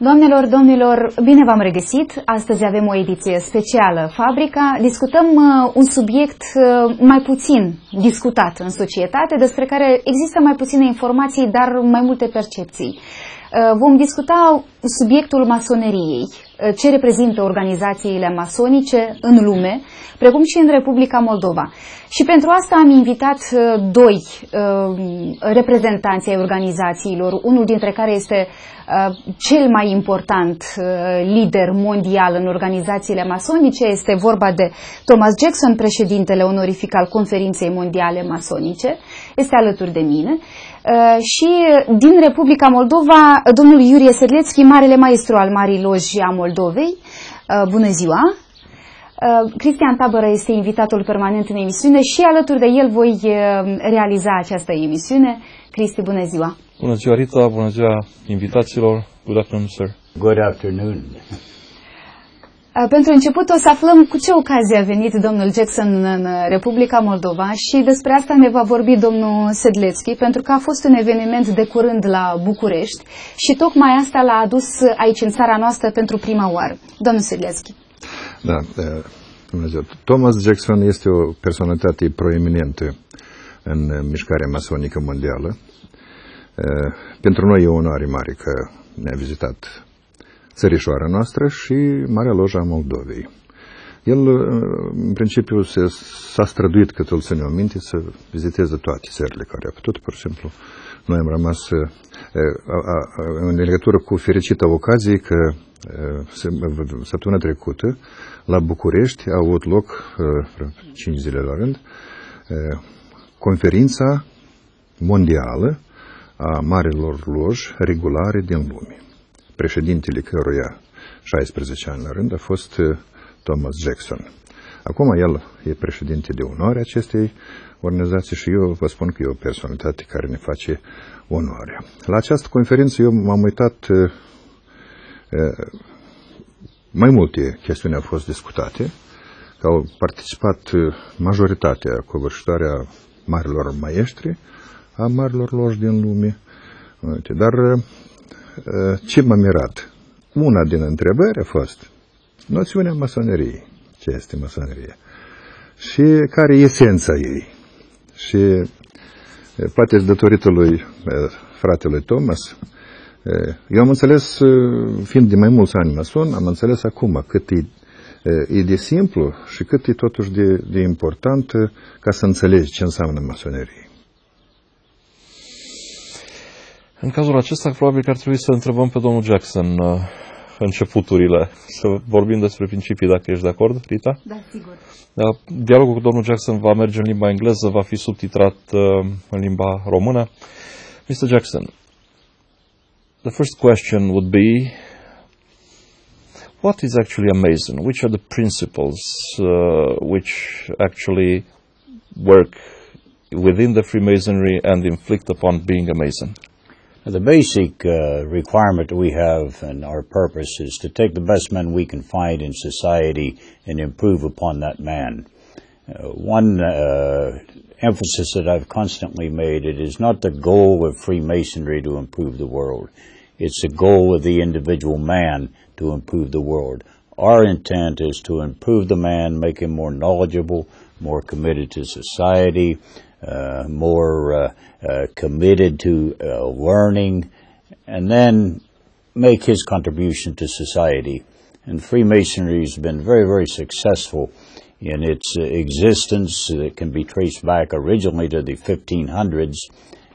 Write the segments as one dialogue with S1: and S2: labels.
S1: Doamnelor, domnilor, bine v-am regăsit! Astăzi avem o ediție specială Fabrica. Discutăm un subiect mai puțin discutat în societate, despre care există mai puține informații, dar mai multe percepții. Vom discuta subiectul masoneriei, ce reprezintă organizațiile masonice în lume, precum și în Republica Moldova. Și pentru asta am invitat doi reprezentanți ai organizațiilor, unul dintre care este cel mai important lider mondial în organizațiile masonice. Este vorba de Thomas Jackson, președintele onorific al Conferinței Mondiale Masonice. Este alături de mine. Și din Republica Moldova, domnul Iurie Sedlețchi, marele maestru al Marii Loji a Moldovei. Bună ziua! Cristian Tabără este invitatul permanent în emisiune și alături de el voi realiza această emisiune. Cristi, bună ziua!
S2: Bună ziua, Rita! Bună ziua invitaților! Good afternoon, sir!
S3: Good afternoon!
S1: Pentru început o să aflăm cu ce ocazie a venit domnul Jackson în Republica Moldova și despre asta ne va vorbi domnul Sedlețchi, pentru că a fost un eveniment de curând la București și tocmai asta l-a adus aici în țara noastră pentru prima oară. Domnul Sedlețchi.
S4: Da, Dumnezeu. Thomas Jackson este o personalitate proeminentă în mișcarea masonică mondială. Pentru noi e o onoare mare că ne-a vizitat țărișoara noastră și Marea Lojă a Moldovei. El, în principiu, s-a străduit, cât îl ține o minte, să viziteze toate țările care a putut. Pur și simplu, noi am rămas în legătură cu fericită ocazie că săptămâna trecută, la București, a avut loc, 5 zile la rând, conferința mondială a marilor loji regulare din lume. Președintele căruia 16 ani la rând a fost Thomas Jackson. Acum el e președinte de onoare acestei organizații și eu vă spun că e o personalitate care ne face onoare. La această conferință eu m-am uitat, mai multe chestiuni au fost discutate, că au participat majoritatea covârșitoare a marilor maestri, a marilor loji din lume, dar ce m-a mirat? Una din întrebări a fost noțiunea masoneriei. Ce este masoneria? Și care e esența ei? Și poate datorită lui fratelui Thomas, eu am înțeles, fiind de mai mulți ani mason, am înțeles acum cât e de simplu și cât e totuși de important ca să înțelegi ce înseamnă masonerie.
S2: În cazul acesta, probabil că ar trebui să întrebăm pe domnul Jackson începuturile, să vorbim despre principii, dacă ești de acord, Rita?
S1: Da, sigur.
S2: Dialogul cu domnul Jackson va merge în limba engleză, va fi subtitrat în limba română. Mr. Jackson, the first question would be, what is actually a Mason? Which are the principles which actually work within the Freemasonry and inflict upon being a Mason?
S3: The basic requirement we have and our purpose is to take the best men we can find in society and improve upon that man. One emphasis that I've constantly made, it is not the goal of Freemasonry to improve the world. It's the goal of the individual man to improve the world. Our intent is to improve the man, make him more knowledgeable, more committed to society, more committed to learning, and then make his contribution to society. And Freemasonry has been very, very successful in its existence. It can be traced back originally to the 1500s,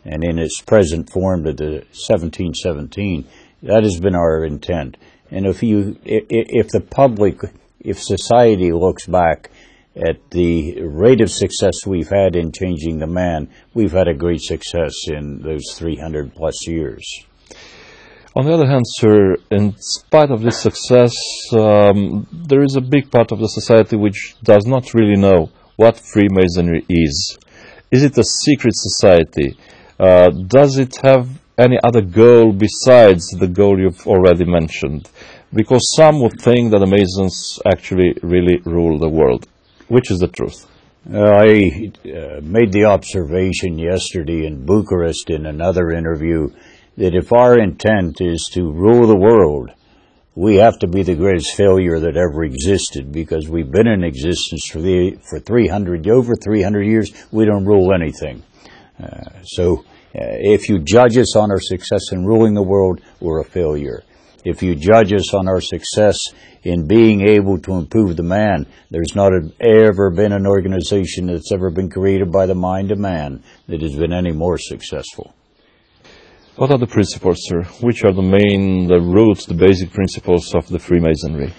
S3: and in its present form to the 1717. That has been our intent. And if the public, if society looks back at the rate of success we've had in changing the man, we've had a great success in those 300 plus years.
S2: On the other hand, sir, in spite of this success, there is a big part of the society which does not really know what Freemasonry is. Is it a secret society? Does it have any other goal besides the goal you've already mentioned? Because some would think that the Masons actually really rule the world. Which is the truth?
S3: I made the observation yesterday in Bucharest in another interview that if our intent is to rule the world, we have to be the greatest failure that ever existed, because we've been in existence for over 300 years. We don't rule anything. So if you judge us on our success in ruling the world, we're a failure. If you judge us on our success in being able to improve the man, there's not ever been an organization that's ever been created by the mind of man that has been any more successful.
S2: What are the principles, sir? Which are the roots, the basic principles of the Freemasonry?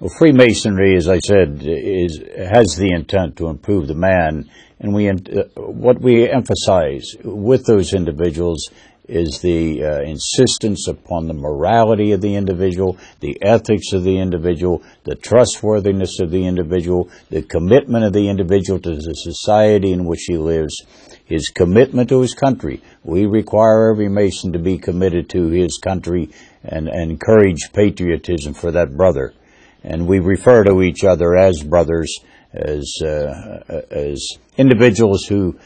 S3: Well, Freemasonry, as I said, has the intent to improve the man, and what we emphasize with those individuals is the insistence upon the morality of the individual, the ethics of the individual, the trustworthiness of the individual, the commitment of the individual to the society in which he lives, his commitment to his country. We require every Mason to be committed to his country and encourage patriotism for that brother. And we refer to each other as brothers, as individuals who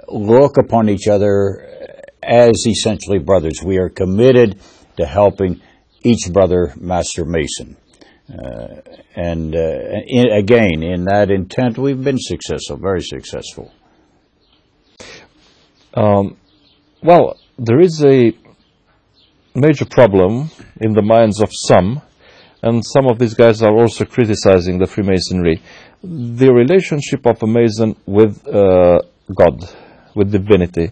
S3: look upon each other as essentially brothers. We are committed to helping each brother Master Mason. Again, in that intent, we've been successful, very successful.
S2: Well, there is a major problem in the minds of some, and some of these guys are also criticizing the Freemasonry, the relationship of a Mason with God, with divinity.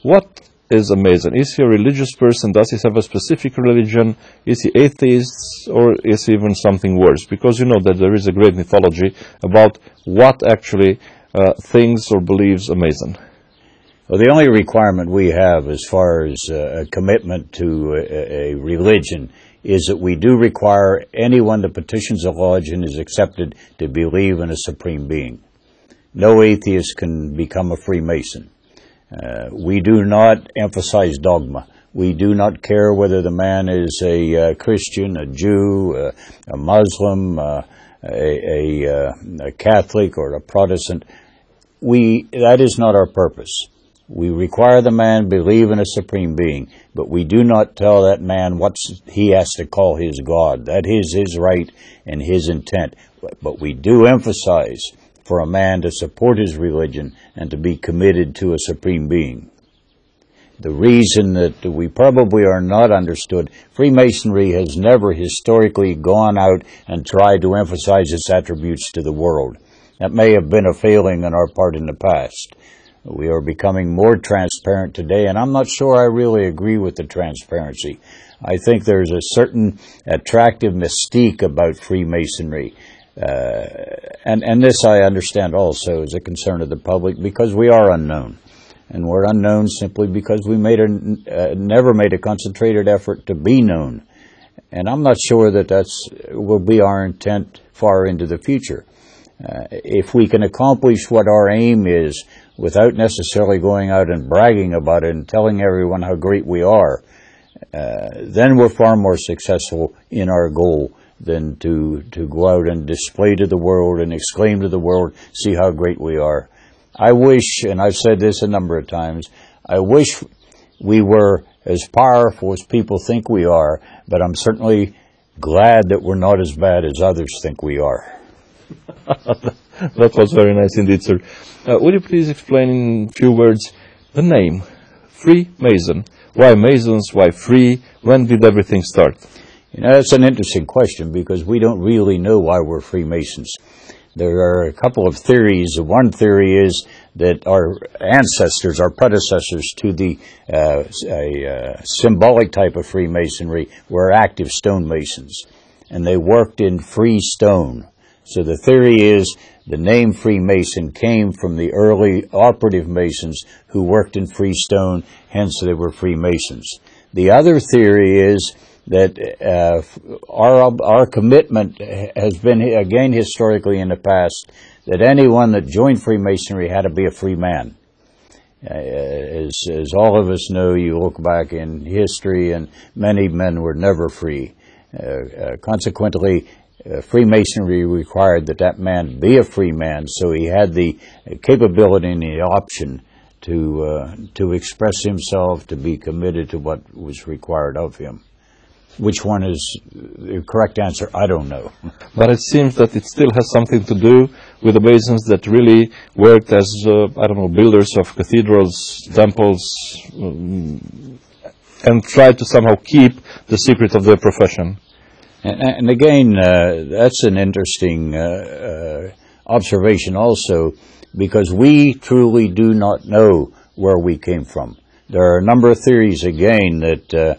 S2: What is a Mason? Is he a religious person? Does he have a specific religion? Is he atheist? Or is he even something worse? Because you know that there is a great mythology about what actually thinks or believes a Mason.
S3: Well, the only requirement we have as far as a commitment to a religion is that we do require anyone that petitions a lodge and is accepted to believe in a supreme being. No atheist can become a Freemason. We do not emphasize dogma. We do not care whether the man is a Christian, a Jew, a Muslim, a Catholic, or a Protestant. That is not our purpose. We require the man believe in a supreme being, but we do not tell that man what he has to call his God. That is his right and his intent. But we do emphasize for a man to support his religion and to be committed to a supreme being. The reason that we probably are not understood, Freemasonry has never historically gone out and tried to emphasize its attributes to the world. That may have been a failing on our part in the past. We are becoming more transparent today, and I'm not sure I really agree with the transparency. I think there's a certain attractive mystique about Freemasonry. And this I understand also is a concern of the public, because we are unknown. And we're unknown simply because we never made a concentrated effort to be known. And I'm not sure that will be our intent far into the future. If we can accomplish what our aim is without necessarily going out and bragging about it and telling everyone how great we are, then we're far more successful in our goal than to go out and display to the world and exclaim to the world, see how great we are. I wish, and I've said this a number of times, I wish we were as powerful as people think we are, but I'm certainly glad that we're not as bad as others think we are.
S2: That was very nice indeed, sir. Would you please explain in a few words the name, Freemason? Why Masons? Why free? When did everything start?
S3: You know, that's an interesting question, because we don't really know why we're Freemasons. There are a couple of theories. One theory is that our ancestors, our predecessors to the symbolic type of Freemasonry, were active stonemasons, and they worked in free stone. So the theory is the name Freemason came from the early operative Masons who worked in free stone, hence they were Freemasons. The other theory is that our commitment has been, again historically in the past, that anyone that joined Freemasonry had to be a free man. As all of us know, you look back in history and many men were never free. Consequently, Freemasonry required that man be a free man, so he had the capability and the option to express himself, to be committed to what was required of him. Which one is the correct answer? I don't know.
S2: But it seems that it still has something to do with the Masons that really worked as, I don't know, builders of cathedrals, temples, and tried to somehow keep the secret of their profession.
S3: And again, that's an interesting observation also, because we truly do not know where we came from. There are a number of theories, again, that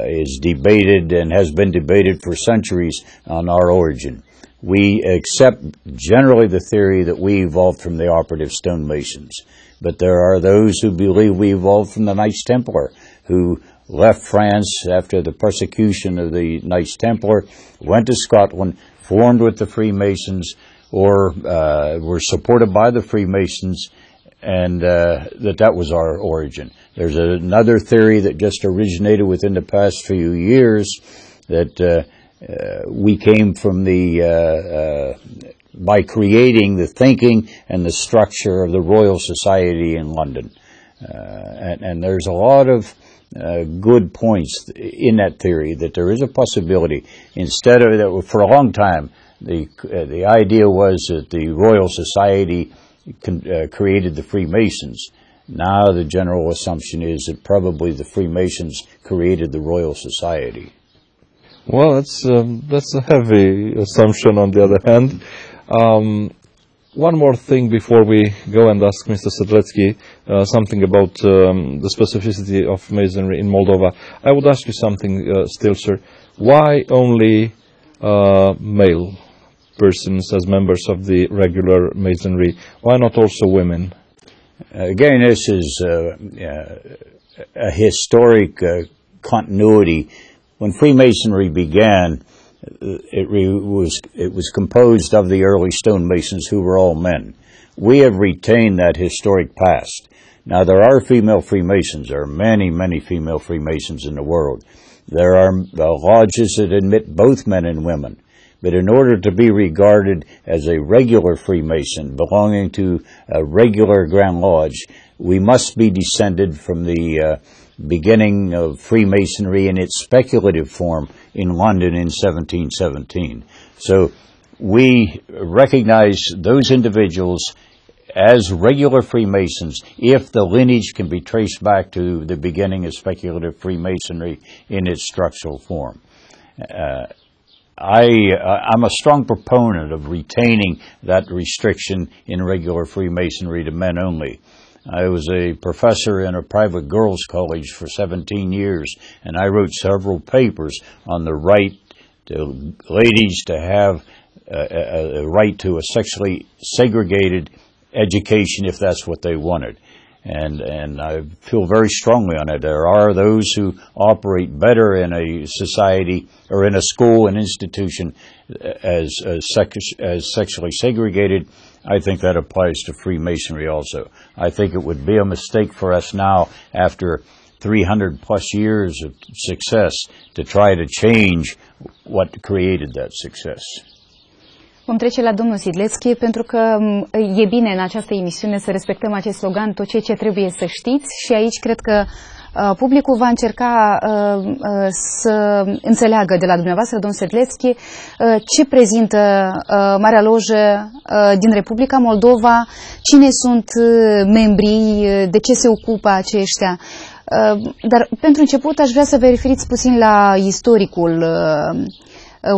S3: is debated and has been debated for centuries on our origin. We accept generally the theory that we evolved from the operative stonemasons, but there are those who believe we evolved from the Knights Templar, who left France after the persecution of the Knights Templar, went to Scotland, formed with the Freemasons, or were supported by the Freemasons, and that was our origin. There's another theory that just originated within the past few years, that we came from by creating the thinking and the structure of the Royal Society in London. And there's a lot of good points in that theory, that there is a possibility. Instead of that, for a long time, the idea was that the Royal Society created the Freemasons. Now the general assumption is that probably the Freemasons created the Royal Society.
S2: Well, that's a heavy assumption on the other hand. One more thing before we go and ask Mr. Sedlecki something about the specificity of Masonry in Moldova. I would ask you something still, sir. Why only male persons as members of the regular Masonry? Why not also women?
S3: Again, this is a historic continuity. When Freemasonry began, it was composed of the early stonemasons who were all men. We have retained that historic past. Now, there are female Freemasons. There are many, many female Freemasons in the world. There are lodges that admit both men and women. But in order to be regarded as a regular Freemason belonging to a regular Grand Lodge, we must be descended from the beginning of Freemasonry in its speculative form in London in 1717. So we recognize those individuals as regular Freemasons if the lineage can be traced back to the beginning of speculative Freemasonry in its structural form. I'm a strong proponent of retaining that restriction in regular Freemasonry to men only. I was a professor in a private girls' college for 17 years, and I wrote several papers on the right to ladies to have a right to a sexually segregated education if that's what they wanted. And I feel very strongly on it. There are those who operate better in a society or in a school, an institution, as sexually segregated. I think that applies to Freemasonry also. I think it would be a mistake for us now, after 300 plus years of success, to try to change what created that success.
S1: Vom trece la domnul Sedlecki, pentru că e bine în această emisiune să respectăm acest slogan, tot ceea ce trebuie să știți, și aici cred că publicul va încerca să înțeleagă de la dumneavoastră, domnul Sedlecki, ce prezintă Marea Lojă din Republica Moldova, cine sunt membrii, de ce se ocupă aceștia. Dar pentru început aș vrea să vă referiți puțin la istoricul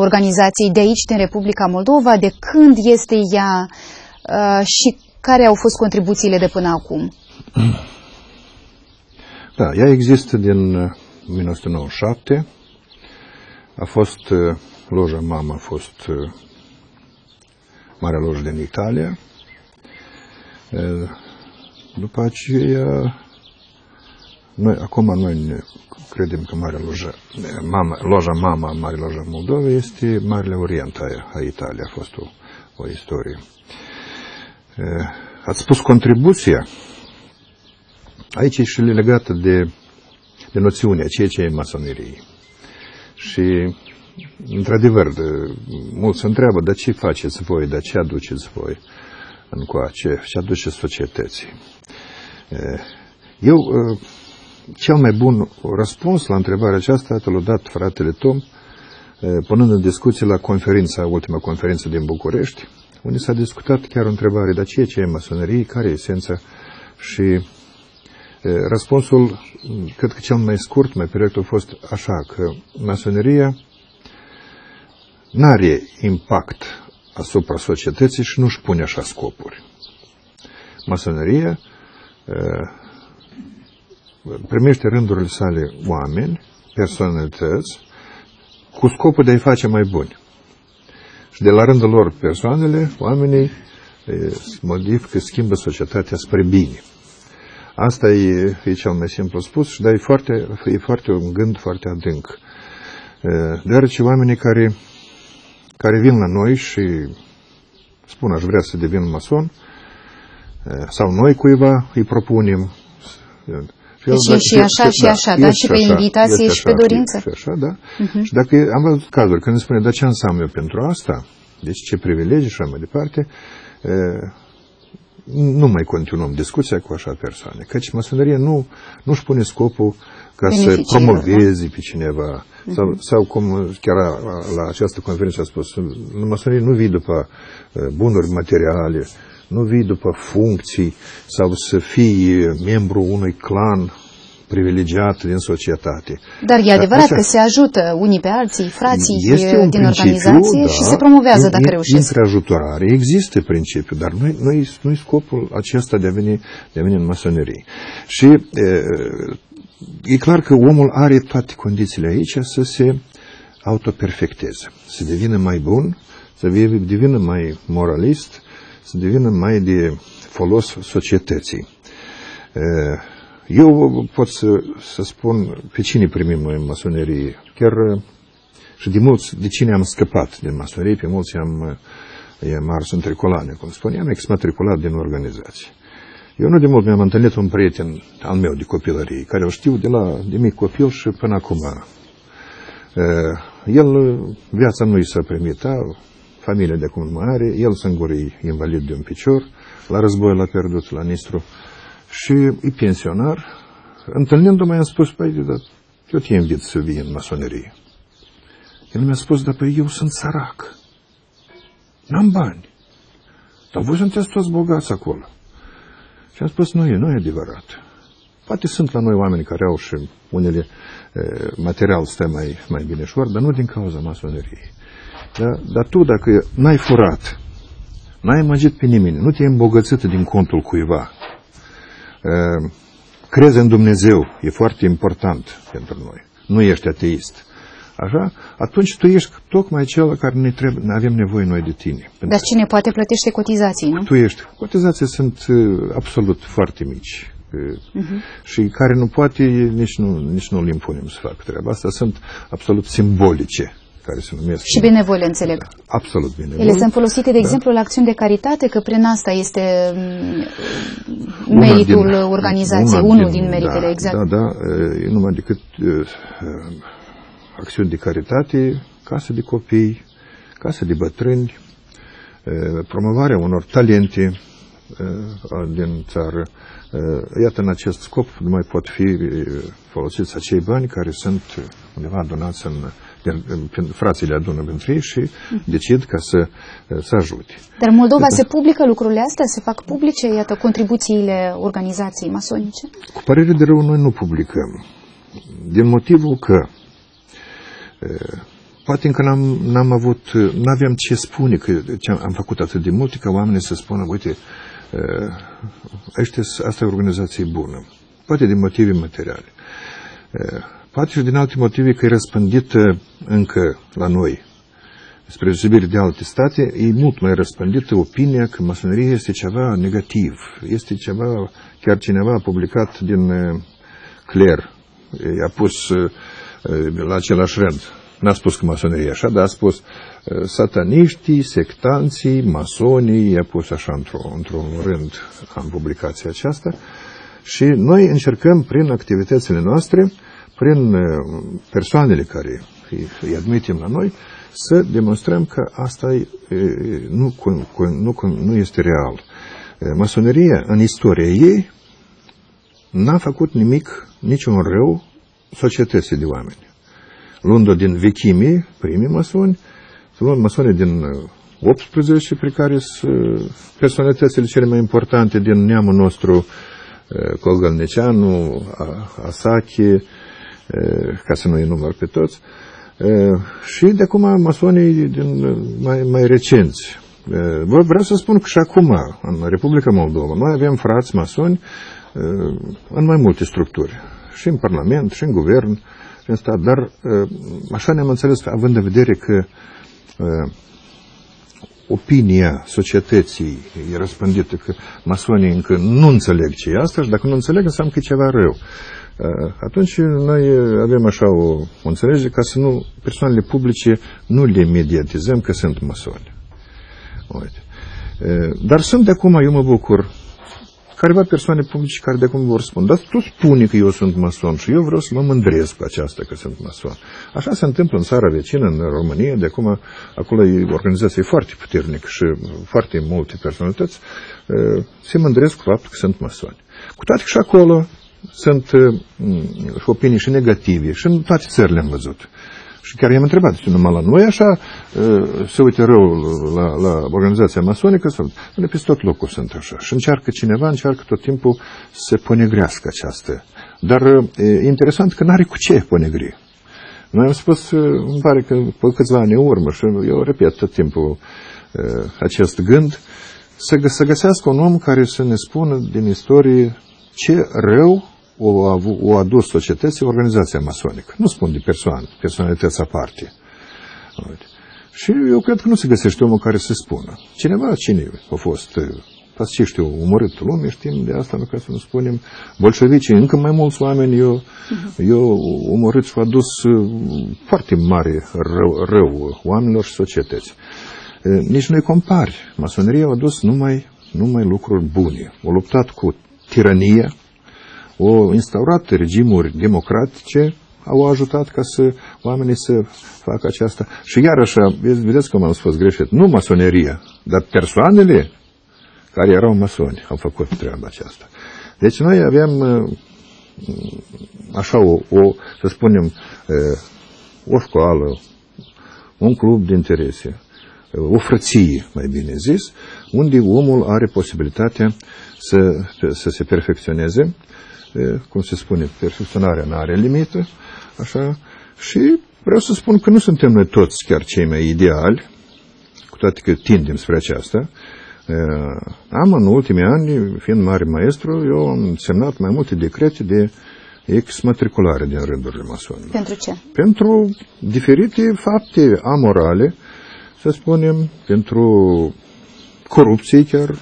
S1: organizației de aici, din Republica Moldova, de când este ea și care au fost contribuțiile de până acum.
S4: Da, ea există din 1997. A fost loja mamă, a fost Marea Lojă din Italia. După aceea, acum noi ne credem că loja mama a Marii Loja Moldovei este Marele Orient a Italia. A fost o istorie. Ați spus contribuția. Aici e și legată de noțiunea, ceea ce e masonerie. Și, într-adevăr, mulți se întreabă, dar ce faceți voi, dar ce aduceți voi încoace, ce aduceți societății. Eu, cel mai bun răspuns la întrebarea aceasta l-a dat fratele Tom, punând în discuție la ultima conferință din București, unde s-a discutat chiar o întrebare, dar ce e masonerie, care e esența? Și răspunsul, cred că cel mai scurt, mai direct, a fost așa, că masoneria n-are impact asupra societății și nu-și pune așa scopuri. Masoneria primește rândurile sale oameni, personalități, cu scopul de a-i face mai buni. Și de la rândul lor persoanele, oamenii modifică, schimbă societatea spre bine. Asta e cel mai simplu spus, dar e foarte un gând foarte adânc. Deoarece oamenii care vin la noi și spun aș vrea să devin mason, sau noi cuiva îi propunem.
S1: Deci și așa și așa, da? Și pe invitație și pe dorință.
S4: Și așa, da. Și dacă am văzut cazuri când îmi spune, dar ce înseamnă eu pentru asta? Deci ce privilegii și așa mai departe, nu mai continuăm discuția cu așa persoane. Căci masoneria nu-și pune scopul ca să promoveze pe cineva. Sau cum chiar la această conferință a spus, masoneria nu vii după bunuri materiale, nu vii după funcții sau să fii membru unui clan privilegiat din societate.
S1: Dar e adevărat că se ajută unii pe alții, frații din organizație,
S4: da,
S1: și se promovează dacă reușesc.
S4: Intrajutorare există principiul, dar nu-i scopul acesta de a veni în masonerie. Și e clar că omul are toate condițiile aici să se autoperfecteze, să devină mai bun, să devină mai moralist, să devină mai de folos societății. Eu pot să spun pe cine primim noi în masonerie, chiar și de cine am scăpat din masonerie, pe mulți i-am ars în tricolane, cum spuneam, exmatriculat din organizație. Eu nu de mult mi-am întâlnit un prieten al meu de copilărie, care o știu de mic copil și până acum. Viața nu i s-a primit, familia de acum nu mai are, el singur e invalid de un picior, la război l-a pierdut la Nistru și e pensionar. Întâlnindu-mă, i-am spus, păi, dar eu te invit să vii în masonerie. El mi-a spus, dar păi eu sunt sărac, n-am bani, dar voi sunteți toți bogați acolo. Și am spus, nu e adevărat. Poate sunt la noi oameni care au și unele material stă mai binișor, dar nu din cauza masoneriei. Dar tu, dacă n-ai furat, n-ai amăgit pe nimeni, nu te-ai îmbogățit din contul cuiva, crezi în Dumnezeu, e foarte important pentru noi, nu ești ateist, așa, atunci tu ești tocmai cel care ne avem nevoie noi de tine.
S1: Dar cine poate plătește cotizații, nu?
S4: Tu ești. Cotizații sunt absolut foarte mici. Și care nu poate, nici nu le impunem să facă treaba asta, sunt absolut simbolice, care se numesc.
S1: Și benevole, înțeleg.
S4: Absolut benevole.
S1: Ele sunt folosite, de exemplu, la acțiuni de caritate, că prin asta este meritul organizației, unul din meritele, exact.
S4: Da, e numai decât acțiuni de caritate, casă de copii, casă de bătrâni, promovarea unor talente din țară. Iată, în acest scop nu mai pot fi folosiți acei bani care sunt undeva adunați frații le adună pentru ei și decid ca să ajute.
S1: Dar în Moldova se publică lucrurile astea? Se fac publice, iată, contribuțiile organizației masonice?
S4: Cu părere de rău, noi nu publicăm. Din motivul că poate încă n-aveam ce spune, că am făcut atât de multe, ca oamenii să spună, uite, asta e o organizație bună. Poate din motive materiale. Poate și din alte motive că e răspândită încă la noi. Spre deosebire de alte state, e mult mai răspândită opinia că masoneria este ceva negativ. Este ceva, chiar cineva a publicat din cler, i-a pus la același rând. N-a spus că masoneria așa, dar a spus sataniștii, sectanții, masonii, i-a pus așa într-un rând în publicația aceasta. Și noi încercăm prin activitățile noastre, prin persoanele care îi admitem la noi, să demonstrăm că asta nu este real. Masoneria, în istoria ei, n-a făcut nimic, niciun rău societății de oameni. Luând-o din vechimii, primii masoni, să luăm masonii din 18, pe care sunt personalitățile cele mai importante din neamul nostru, Cogălneceanu, Asache, ca să nu îi număr pe toți, și de acum masonii din mai recenți. Vreau să spun că și acum, în Republica Moldova, noi avem frați masoni în mai multe structuri, și în Parlament, și în Guvern, și în stat, dar așa ne-am înțeles, având în vedere că opinia societății e răspândită, că masonii încă nu înțeleg ce e asta și dacă nu înțeleg înseamnă că e ceva rău. Atunci noi avem așa o înțelegere ca să nu, persoanele publice nu le mediatizăm că sunt masoni. Uite. Dar sunt de acum, eu mă bucur, careva persoane publice care de acum vor spune, dar tu spune că eu sunt mason și eu vreau să mă mândresc cu aceasta că sunt mason. Așa se întâmplă în țara vecină, în România, de acum, acolo e organizație foarte puternică și foarte multe personalități se mândresc cu faptul că sunt masoni. Cu toate că și acolo sunt opinii și negative și în toate țările am văzut. Și chiar i-am întrebat, este numai la noi așa, se uite rău la organizația masonică, sau peste tot locul sunt așa. Și încearcă tot timpul să ponegrească această. Dar e interesant că n-are cu ce ponegri. Noi am spus, îmi pare că pe câțiva ani în urmă, și eu repet tot timpul acest gând, să găsească un om care să ne spună din istorie ce rău o adus societății organizația masonică. Nu spun de personalități aparte. Și eu cred că nu se găsește omul care să spună. Cine a fost fasciștii, omorât lumea, știm de asta, nu ca să nu spunem, bolșevicii, încă mai mulți oameni eu omorât și au adus foarte mare rău oamenilor și societății. Nici nu-i compari. Masoneria a adus numai lucruri bune. A luptat cu tirania, au instaurat regimuri democratice, au ajutat ca să oamenii să facă aceasta. Și iarăși, vedeți cum am spus greșit, nu masoneria, dar persoanele care erau masoni au făcut treaba aceasta. Deci noi aveam așa să spunem, o școală, un club de interese, o frăție, mai bine zis, unde omul are posibilitatea să se perfecționeze, cum se spune, perfecționarea nu are limită, așa, și vreau să spun că nu suntem noi toți chiar cei mai ideali, cu toate că tindem spre aceasta. În ultimii ani, fiind mare maestru, eu am semnat mai multe decrete de exmatriculare din rândurile masonilor.
S1: Pentru ce?
S4: Pentru diferite fapte amorale, să spunem, pentru corupție chiar.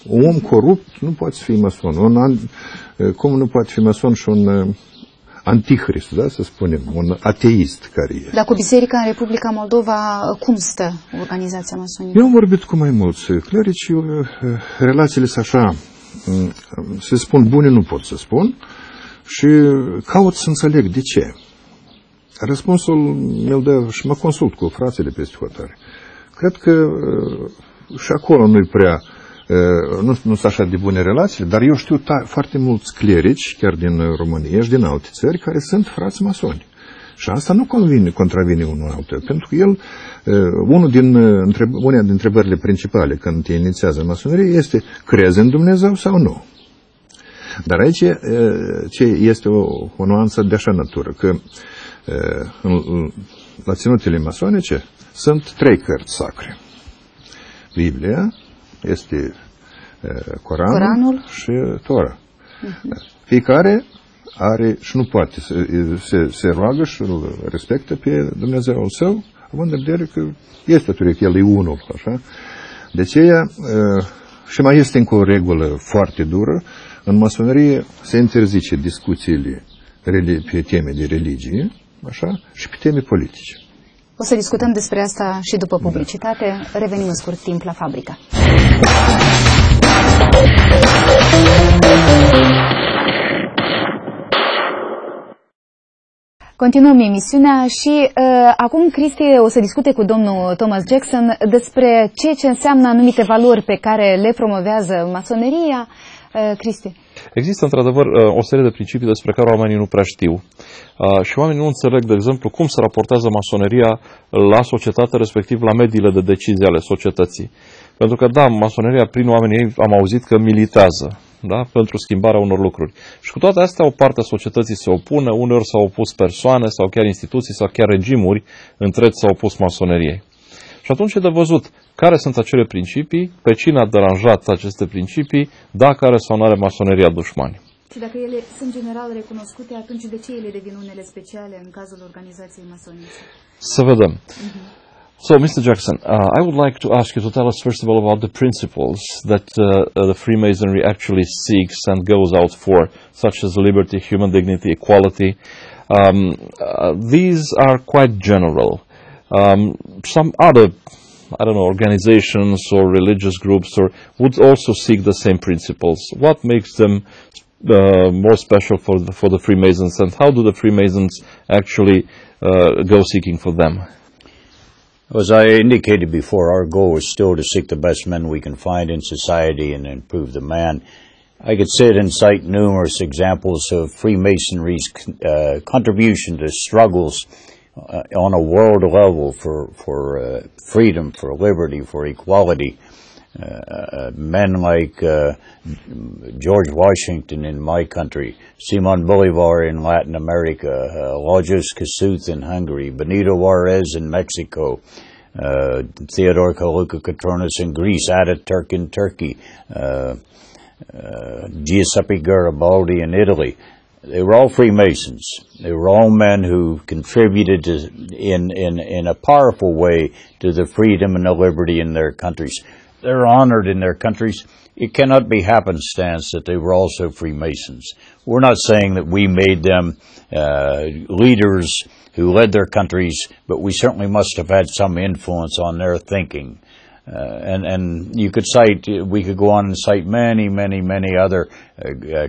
S4: Un om corupt nu poate fi mason. Cum nu poate fi mason și un antichrist, da, să spunem, un ateist care e.
S1: Dar cu biserica în Republica Moldova, cum stă organizația masonică?
S4: Eu am vorbit cu mai mulți clerici, relațiile sunt așa, se spun bune, nu pot să spun, și caut să înțeleg de ce. Răspunsul mi-l dă și mă consult cu frațele peste hotare. Cred că și acolo nu-i prea, nu sunt așa de bune relații, dar eu știu foarte mulți clerici, chiar din România și din alte țări, care sunt frați masoni. Și asta nu contravine unul altul, pentru că el, una din întrebările principale când te inițiază în masonerie este, crezi în Dumnezeu sau nu? Dar aici este o nuanță de așa natură, că la ținutele masonice sunt 3 cărți sacre. Biblia, este Coranul și Tora. Fiecare are și nu poate se roagă și îl respectă pe Dumnezeul său, având în vedere că este atunci, el e unul, așa. De aceea, și mai este încă o regulă foarte dură, în masonerie se interzice discuțiile pe teme de religie, așa, și pe teme politice.
S1: O să discutăm despre asta și după publicitate. Da. Revenim în scurt timp la fabrică. Continuăm emisiunea și acum Cristi o să discute cu domnul Thomas Jackson despre ce înseamnă anumite valori pe care le promovează masoneria Cristi.
S2: Există într-adevăr o serie de principii despre care oamenii nu prea știu. Și oamenii nu înțeleg, de exemplu, cum se raportează masoneria la societate, respectiv la mediile de decizie ale societății. Pentru că, da, masoneria, prin oamenii ei, am auzit că militează, da, pentru schimbarea unor lucruri. Și cu toate astea, o parte a societății se opune, uneori s-au opus persoane sau chiar instituții sau chiar regimuri întregi s-au opus masoneriei. Și atunci e de văzut care sunt acele principii, pe cine a deranjat aceste principii, dacă are sau nu are masoneria dușmani.
S1: Și dacă ele sunt general recunoscute, atunci de ce ele devin unele speciale în cazul organizației masonice?
S2: Să vedem. So, Mr. Jackson, I would like to ask you to tell us first of all about the principles that the Freemasonry actually seeks and goes out for, such as liberty, human dignity, equality. These are quite general. Some other, I don't know, organizations or religious groups would also seek the same principles. What makes them more special for the Freemasons, and how do the Freemasons actually go seeking for them?
S3: As I indicated before, our goal is still to seek the best men we can find in society and improve the man. I could sit and cite numerous examples of Freemasonry's contribution to struggles on a world level for freedom, for liberty, for equality. Men like George Washington in my country, Simon Bolivar in Latin America, Lajos Kossuth in Hungary, Benito Juarez in Mexico, Theodore Kaluka-Kotronis in Greece, Ataturk in Turkey, Giuseppe Garibaldi in Italy. They were all Freemasons. They were all men who contributed in a powerful way to the freedom and the liberty in their countries. They're honored in their countries. It cannot be happenstance that they were also Freemasons. We're not saying that we made them leaders who led their countries, but we certainly must have had some influence on their thinking. And you could cite, we could go on and cite many other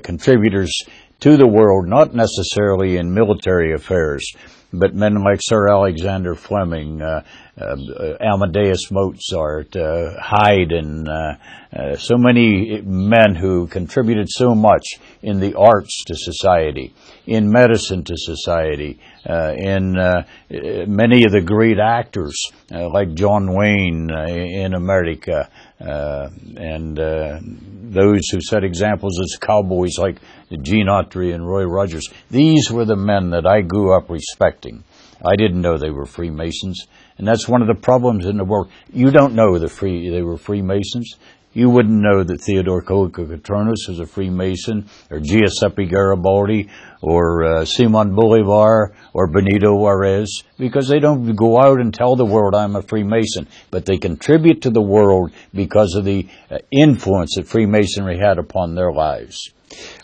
S3: contributors to the world, not necessarily in military affairs, but men like Sir Alexander Fleming, Amadeus Mozart, Haydn, so many men who contributed so much in the arts to society, in medicine to society, in many of the great actors like John Wayne in America, and those who set examples as cowboys like Gene Autry and Roy Rogers. These were the men that I grew up respecting. I didn't know they were Freemasons, and that's one of the problems in the world. You don't know they were Freemasons. You wouldn't know that Theodore Kaluka-Kotronis was a Freemason, or Giuseppe Garibaldi, or Simon Bolivar, or Benito Juarez, because they don't go out and tell the world I'm a Freemason, but they contribute to the world because of the influence that Freemasonry had upon their lives.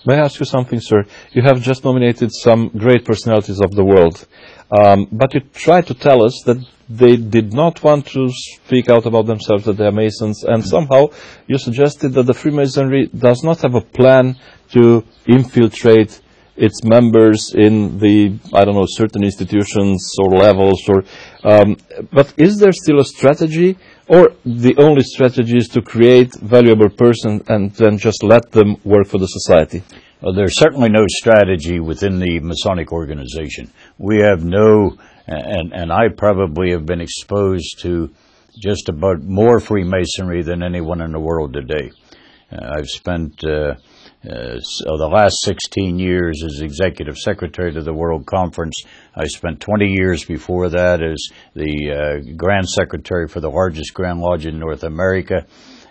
S2: May I ask you something, sir? You have just nominated some great personalities of the world, but you try to tell us that they did not want to speak out about themselves, that they are Masons, and somehow you suggested that the Freemasonry does not have a plan to infiltrate its members in the, I don't know, certain institutions or levels, or but is there still a strategy, or the only strategy is to create valuable persons and then just let them work for the society?
S3: Well, there's certainly no strategy within the Masonic organization. We have no, and I probably have been exposed to just about more Freemasonry than anyone in the world today. I've spent the last 16 years as executive secretary to the World Conference. I spent 20 years before that as the grand secretary for the largest Grand Lodge in North America.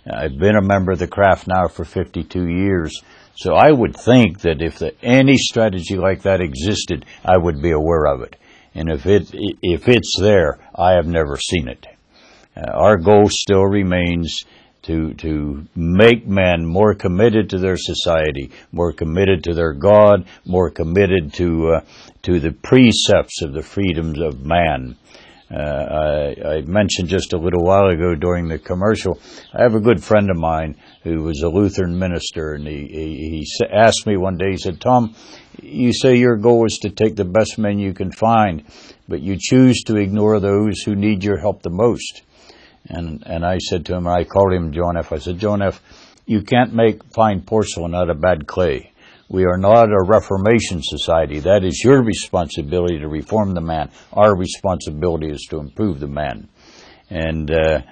S3: I've been a member of the craft now for 52 years. So I would think that if any strategy like that existed, I would be aware of it. And if it's there, I have never seen it. Our goal still remains to make men more committed to their society, more committed to their God, more committed to the precepts of the freedoms of man. I mentioned just a little while ago during the commercial, I have a good friend of mine who was a Lutheran minister, and he asked me one day, he said, "Tom, you say your goal is to take the best men you can find, but you choose to ignore those who need your help the most." And I said to him, I called him John F. I said, "John F., You can't make fine porcelain out of bad clay. We are not a Reformation society. That is your responsibility to reform the man. Our responsibility is to improve the man. And the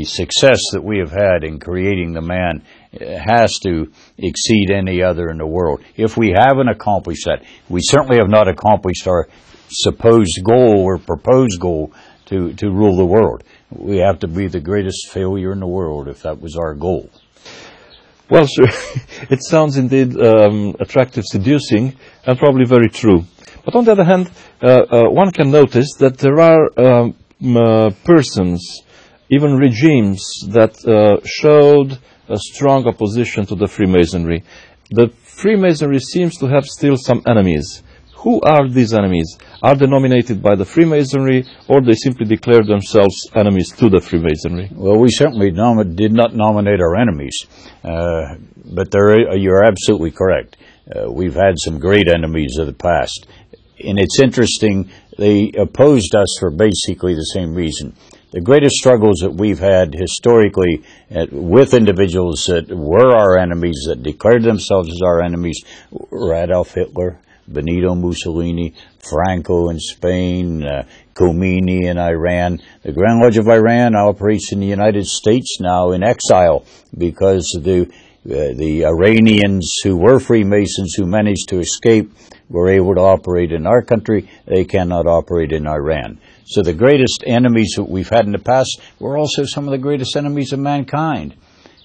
S3: success that we have had in creating the man has to exceed any other in the world. If we haven't accomplished that, we certainly have not accomplished our supposed goal or proposed goal to rule the world. We have to be the greatest failure in the world if that was our goal.
S2: Well, sir, it sounds indeed attractive, seducing, and probably very true. But on the other hand, one can notice that there are persons, even regimes, that showed a strong opposition to the Freemasonry. The Freemasonry seems to have still some enemies. Who are these enemies? Are they nominated by the Freemasonry, or they simply declare themselves enemies to the Freemasonry?
S3: Well, we certainly did not nominate our enemies, but you're absolutely correct. We've had some great enemies of the past, and it's interesting, they opposed us for basically the same reason. The greatest struggles that we've had historically with individuals that were our enemies, that declared themselves as our enemies, were Adolf Hitler, Benito Mussolini, Franco in Spain, Khomeini in Iran. The Grand Lodge of Iran operates in the United States now in exile because the Iranians who were Freemasons who managed to escape were able to operate in our country. They cannot operate in Iran. So the greatest enemies that we've had in the past were also some of the greatest enemies of mankind.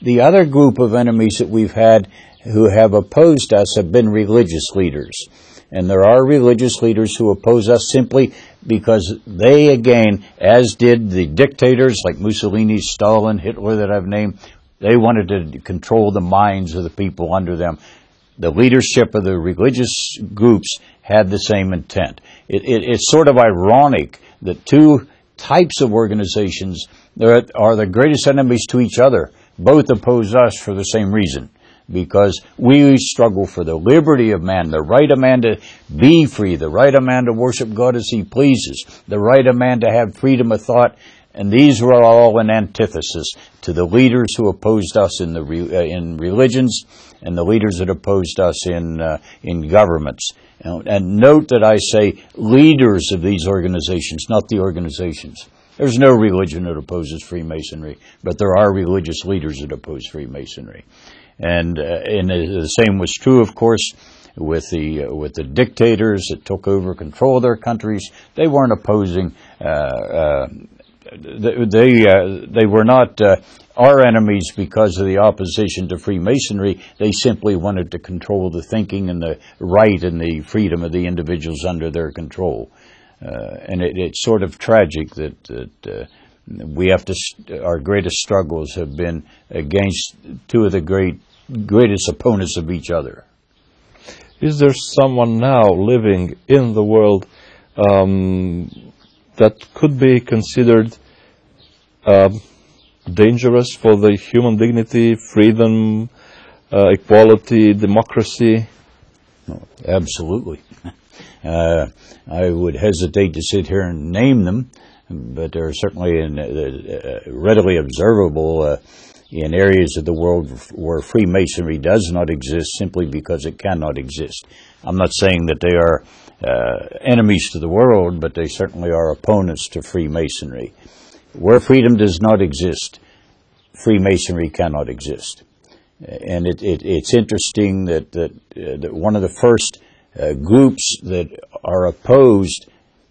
S3: The other group of enemies that we've had who have opposed us have been religious leaders. And there are religious leaders who oppose us simply because they, again, as did the dictators like Mussolini, Stalin, Hitler that I've named, they wanted to control the minds of the people under them. The leadership of the religious groups had the same intent. It's sort of ironic that two types of organizations that are the greatest enemies to each other both oppose us for the same reason. Because we struggle for the liberty of man, the right of man to be free, the right of man to worship God as he pleases, the right of man to have freedom of thought, and these were all an antithesis to the leaders who opposed us in religions and the leaders that opposed us in governments. And note that I say leaders of these organizations, not the organizations. There's no religion that opposes Freemasonry, but there are religious leaders that oppose Freemasonry. And the same was true, of course, with the dictators that took over control of their countries. They weren't opposing. They were not our enemies because of the opposition to Freemasonry. They simply wanted to control the thinking and the right and the freedom of the individuals under their control. And it's sort of tragic that we have to. Our greatest struggles have been against two of the greatest opponents of each other.
S2: Is there someone now living in the world that could be considered dangerous for the human dignity, freedom, equality, democracy?
S3: Oh, absolutely. I would hesitate to sit here and name them, but they're certainly readily observable in areas of the world where Freemasonry does not exist simply because it cannot exist. I'm not saying that they are enemies to the world, but they certainly are opponents to Freemasonry. Where freedom does not exist, Freemasonry cannot exist. And it's interesting that one of the first groups that are opposed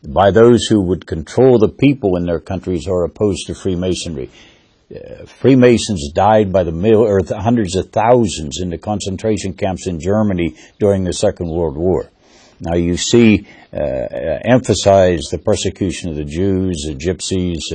S3: by those who would control the people in their countries are opposed to Freemasonry. Freemasons died by the hundreds of thousands in the concentration camps in Germany during the Second World War. Now you see emphasize the persecution of the Jews, the Gypsies,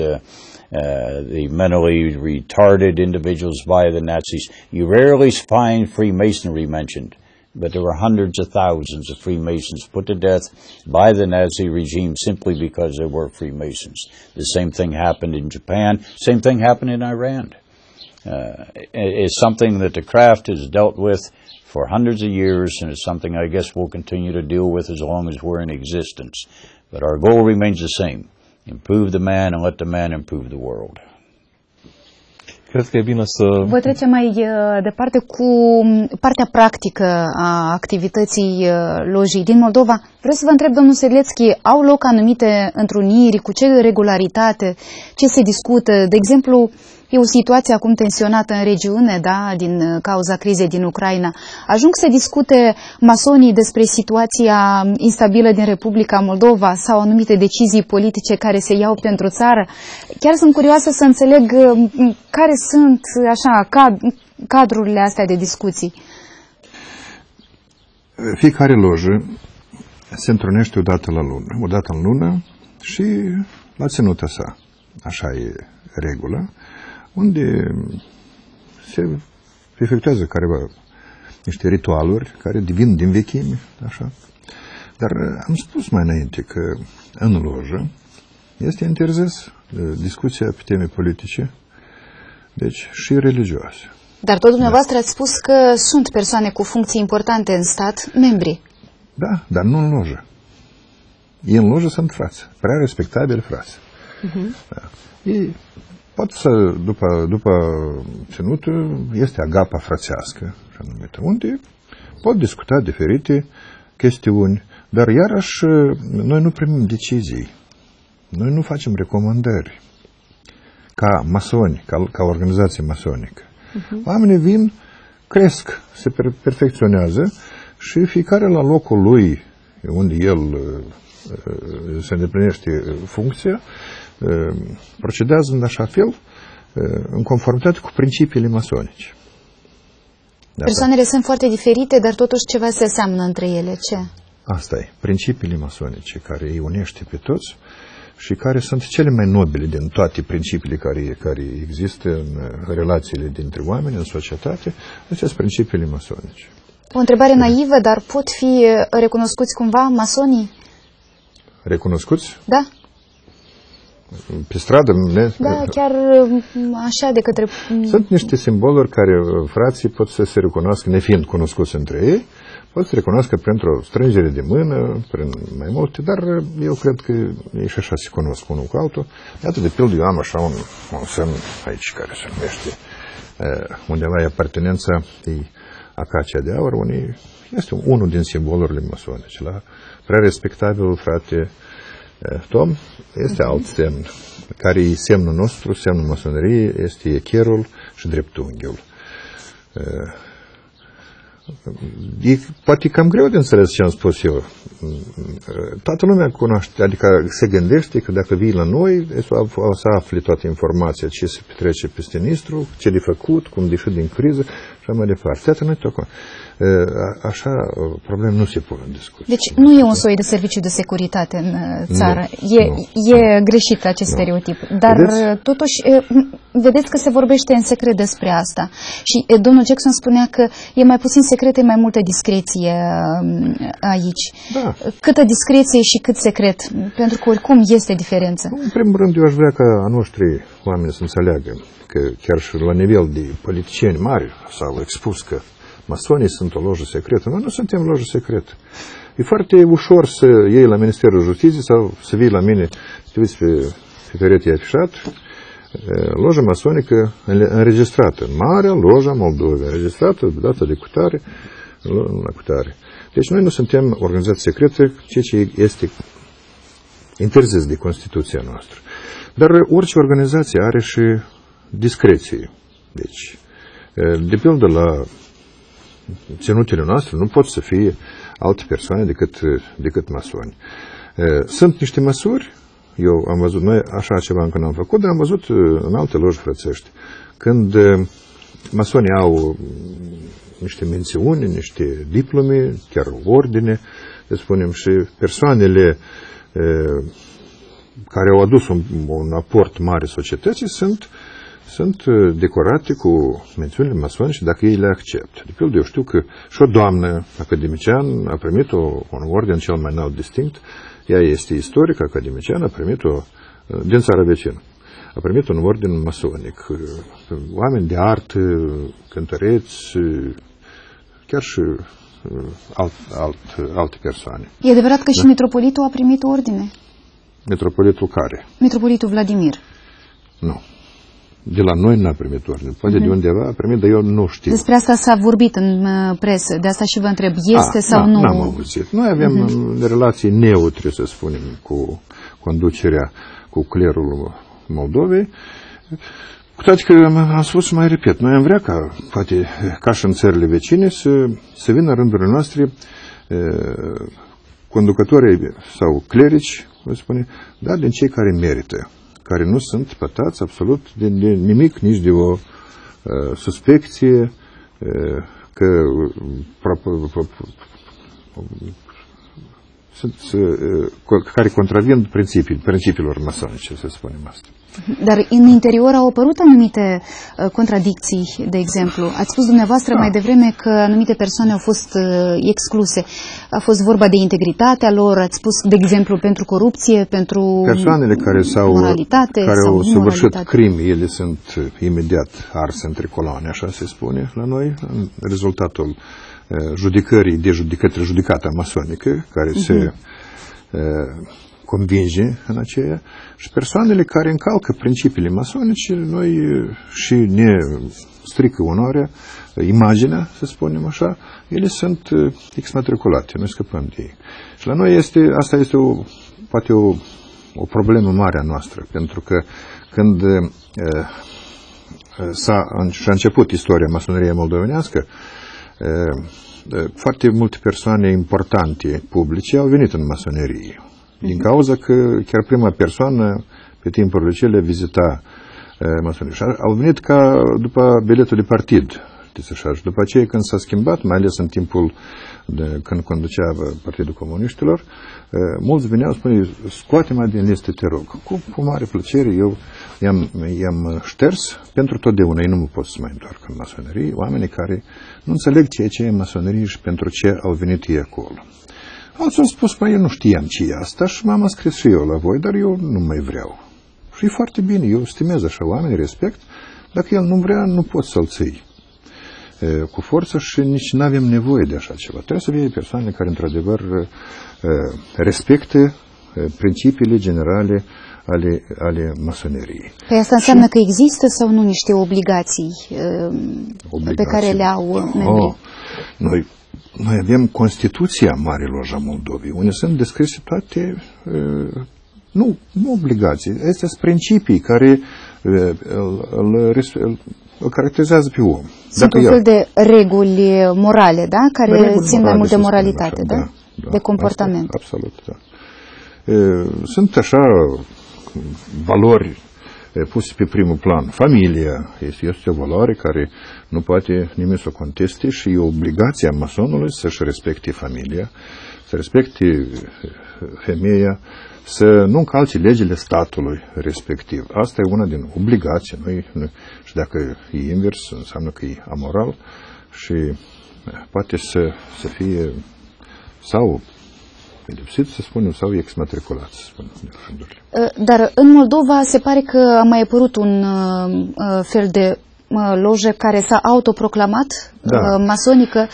S3: the mentally retarded individuals by the Nazis. You rarely find Freemasonry mentioned, but there were hundreds of thousands of Freemasons put to death by the Nazi regime simply because they were Freemasons. The same thing happened in Japan. Same thing happened in Iran. It's something that the craft has dealt with for hundreds of years, and it's something I guess we'll continue to deal with as long as we're in existence. But our goal remains the same. Improve the man and let the man improve the world.
S2: Cred că e bine să...
S1: Voi trece mai departe cu partea practică a activității lojii din Moldova. Vreau să vă întreb, domnul Sedlețchi, au loc anumite întruniri, cu ce regularitate, ce se discută? De exemplu, e o situație acum tensionată în regiune, da, din cauza crizei din Ucraina. Ajung să discute masonii despre situația instabilă din Republica Moldova sau anumite decizii politice care se iau pentru țară? Chiar sunt curioasă să înțeleg care sunt așa cadrurile astea de discuții.
S4: Fiecare lojă se întrunește o dată în lună și la ținuta sa. Așa e regula, unde se efectuează careva niște ritualuri care devin din vechime, așa. Dar am spus mai înainte că în lojă este interzis discuția pe teme politice, deci și religioase.
S1: Dar tot dumneavoastră ați spus că sunt persoane cu funcții importante în stat, membri.
S4: Da, dar nu în lojă. Ei în lojă sunt frați, prea respectabili frați. Da. Ei pot să, după ținută, este agapa frățească, așa numită, unde pot discuta diferite chestiuni, dar iarăși noi nu primim decizii. Noi nu facem recomandări ca masoni, ca organizație masonică. Oamenii vin, cresc, se perfecționează și fiecare la locul lui, unde el se îndeplinește funcția, procedează în așa fel, în conformitate cu principiile masonice.
S1: Persoanele sunt foarte diferite, dar totuși ceva se aseamnă între ele. Ce?
S4: Asta e, principiile masonice care îi unește pe toți și care sunt cele mai nobile din toate principiile care există în relațiile dintre oameni, în societate. Acestea sunt principiile masonice.
S1: O întrebare naivă, dar pot fi recunoscuți cumva masonii?
S4: Recunoscuți?
S1: Da.
S4: Pe stradă?
S1: Da, chiar așa de către...
S4: Sunt niște simboluri care frații pot să se recunoască, nefiind cunoscuți între ei, pot să se recunoască printr-o strângere de mână, prin mai multe, dar eu cred că ei și așa se cunosc unul cu altul. Iată, de pildă, eu am așa un semn aici care se numește, undeva e apartenența, e acacia de aur, este unul din simbolurile masonice. La prea respectabil frate Tom este alt semn, care e semnul nostru, semnul masoneriei, este echerul și dreptunghiul. E poate cam greu de înțeles ce am spus eu. Toată lumea cunoaște, adică se gândește că dacă vii la noi, o să afli toată informația, ce se petrece peste Nistru, ce de făcut, cum de ieșit din criză și mai departe. Iată, noi tocmai. Așa, probleme nu se pun în discuție.
S1: Deci nu e un soi de serviciu de securitate în țară. E greșit acest stereotip. Dar totuși, vedeți că se vorbește în secret despre asta. Și domnul Jackson spunea că e mai puțin secret, e mai multă discreție aici.
S4: Da.
S1: Câtă discreție și cât secret? Pentru că oricum este diferență.
S4: În primul rând, eu aș vrea ca a noștri oameni să înțeleagă că chiar și la nivel de politicieni mari s-au expus că masonii sunt o lojă secretă. Noi nu suntem lojă secretă. E foarte ușor să iei la Ministerul Justiției sau să vii la mine, să te uiți pe perete afișat, loja masonică înregistrată, Marea Loja Moldovei, înregistrată data de cutare, la cutare. Deci noi nu suntem organizație secretă, ceea ce este interzis de Constituția noastră. Dar orice organizație are și discreție. Deci, de pildă la ținutele noastre nu pot să fie alte persoane decât masoni. Sunt niște măsuri, eu am văzut, noi așa ceva încă n-am făcut, dar am văzut în alte loji frățești, când masonii au niște mențiuni, niște diplome, chiar ordine, să spunem, și persoanele care au adus un aport mare societății sunt decorate cu mențiunile masonice dacă ei le acceptă. De pildă, eu știu că și o doamnă academician a primit un orden cel mai înalt distinct, ea este istoric academician, a primit-o din țara vecină. A primit un orden masonic. Oameni de artă, cântăreți, chiar și alte persoane.
S1: E adevărat că și mitropolitul a primit ordine?
S4: Mitropolitul care?
S1: Mitropolitul Vladimir.
S4: Nu. de la noi n-a primit ordine. Poate de undeva a primit, dar eu nu știu.
S1: Despre asta s-a vorbit în presă, de asta și vă întreb, este sau nu?
S4: N-am auzit. Noi avem relații neutre, să spunem, cu conducerea, cu clerul Moldovei. Cu toate că am spus și mai repet, noi am vrea ca, poate, ca și în țările vecine, să vină în rândurile noastre conducătorii sau clerici, vă spune, dar din cei care merită, care nu sunt pătați absolut de nimic, nici de o suspecție că care contravin principiilor masonice, să spunem asta.
S1: Dar în interior au apărut anumite contradicții, de exemplu. Ați spus dumneavoastră mai devreme că anumite persoane au fost excluse. A fost vorba de integritatea lor, ați spus, de exemplu, pentru corupție, pentru
S4: persoanele care
S1: moralitate,
S4: care
S1: sau
S4: au săvârșit crime, ele sunt imediat arse între coloane, așa se spune la noi, în rezultatul judecării de către judecata masonică, care se convinge în aceea, și persoanele care încalcă principiile masonice, noi și ne strică onoarea, imaginea, să spunem așa, ele sunt exmatriculate, noi scăpăm de ei. Și la noi asta este poate o problemă mare a noastră, pentru că când și-a început istoria masoneriei moldovenească, foarte multe persoane importante publice au venit în masonerie. Din cauza că chiar prima persoană pe timpurile cele vizita masonerie. Au venit ca după biletul de partid. Și după aceea, când s-a schimbat, mai ales în timpul când conducea Partidul Comuniștilor, mulți veneau, spune, scoate-mă din listă, te rog. Cu mare plăcere, eu i-am șters pentru totdeauna. Ei nu mă pot să mai întoarcă în masonerie, oamenii care nu înțeleg ceea ce e masonerie și pentru ce au venit ei acolo. Alții au spus, eu nu știam ce e asta și m-am înscris și eu la voi, dar eu nu mai vreau. Și e foarte bine, eu stimez așa oameni, respect. Dacă el nu vrea, nu pot să-l ții cu forță și nici nu avem nevoie de așa ceva. Trebuie să fie persoane care, într-adevăr, respecte principiile generale ale masoneriei.
S1: Păi asta înseamnă că există sau nu niște obligații pe care le au membrii?
S4: Noi avem Constituția Marii Loji a Moldovei, unde sunt descrise toate, nu obligații, astea sunt principii care îl caracterizează pe om.
S1: Sunt un fel de reguli morale, da? Care țin mai mult de moralitate, așa, da? De comportament.
S4: Asta, absolut, da. Sunt așa valori puse pe primul plan. Familia este o valoare care nu poate nimeni să o conteste și e obligația masonului să-și respecte familia, să respecte femeia, să nu încalce legile statului respectiv. Asta e una din obligații. Și dacă e invers, înseamnă că e amoral și poate să fie sau pedepsit, să spunem, sau exmatriculat, să spunem.
S1: Dar în Moldova se pare că a mai apărut un fel de loje care s-a autoproclamat masonică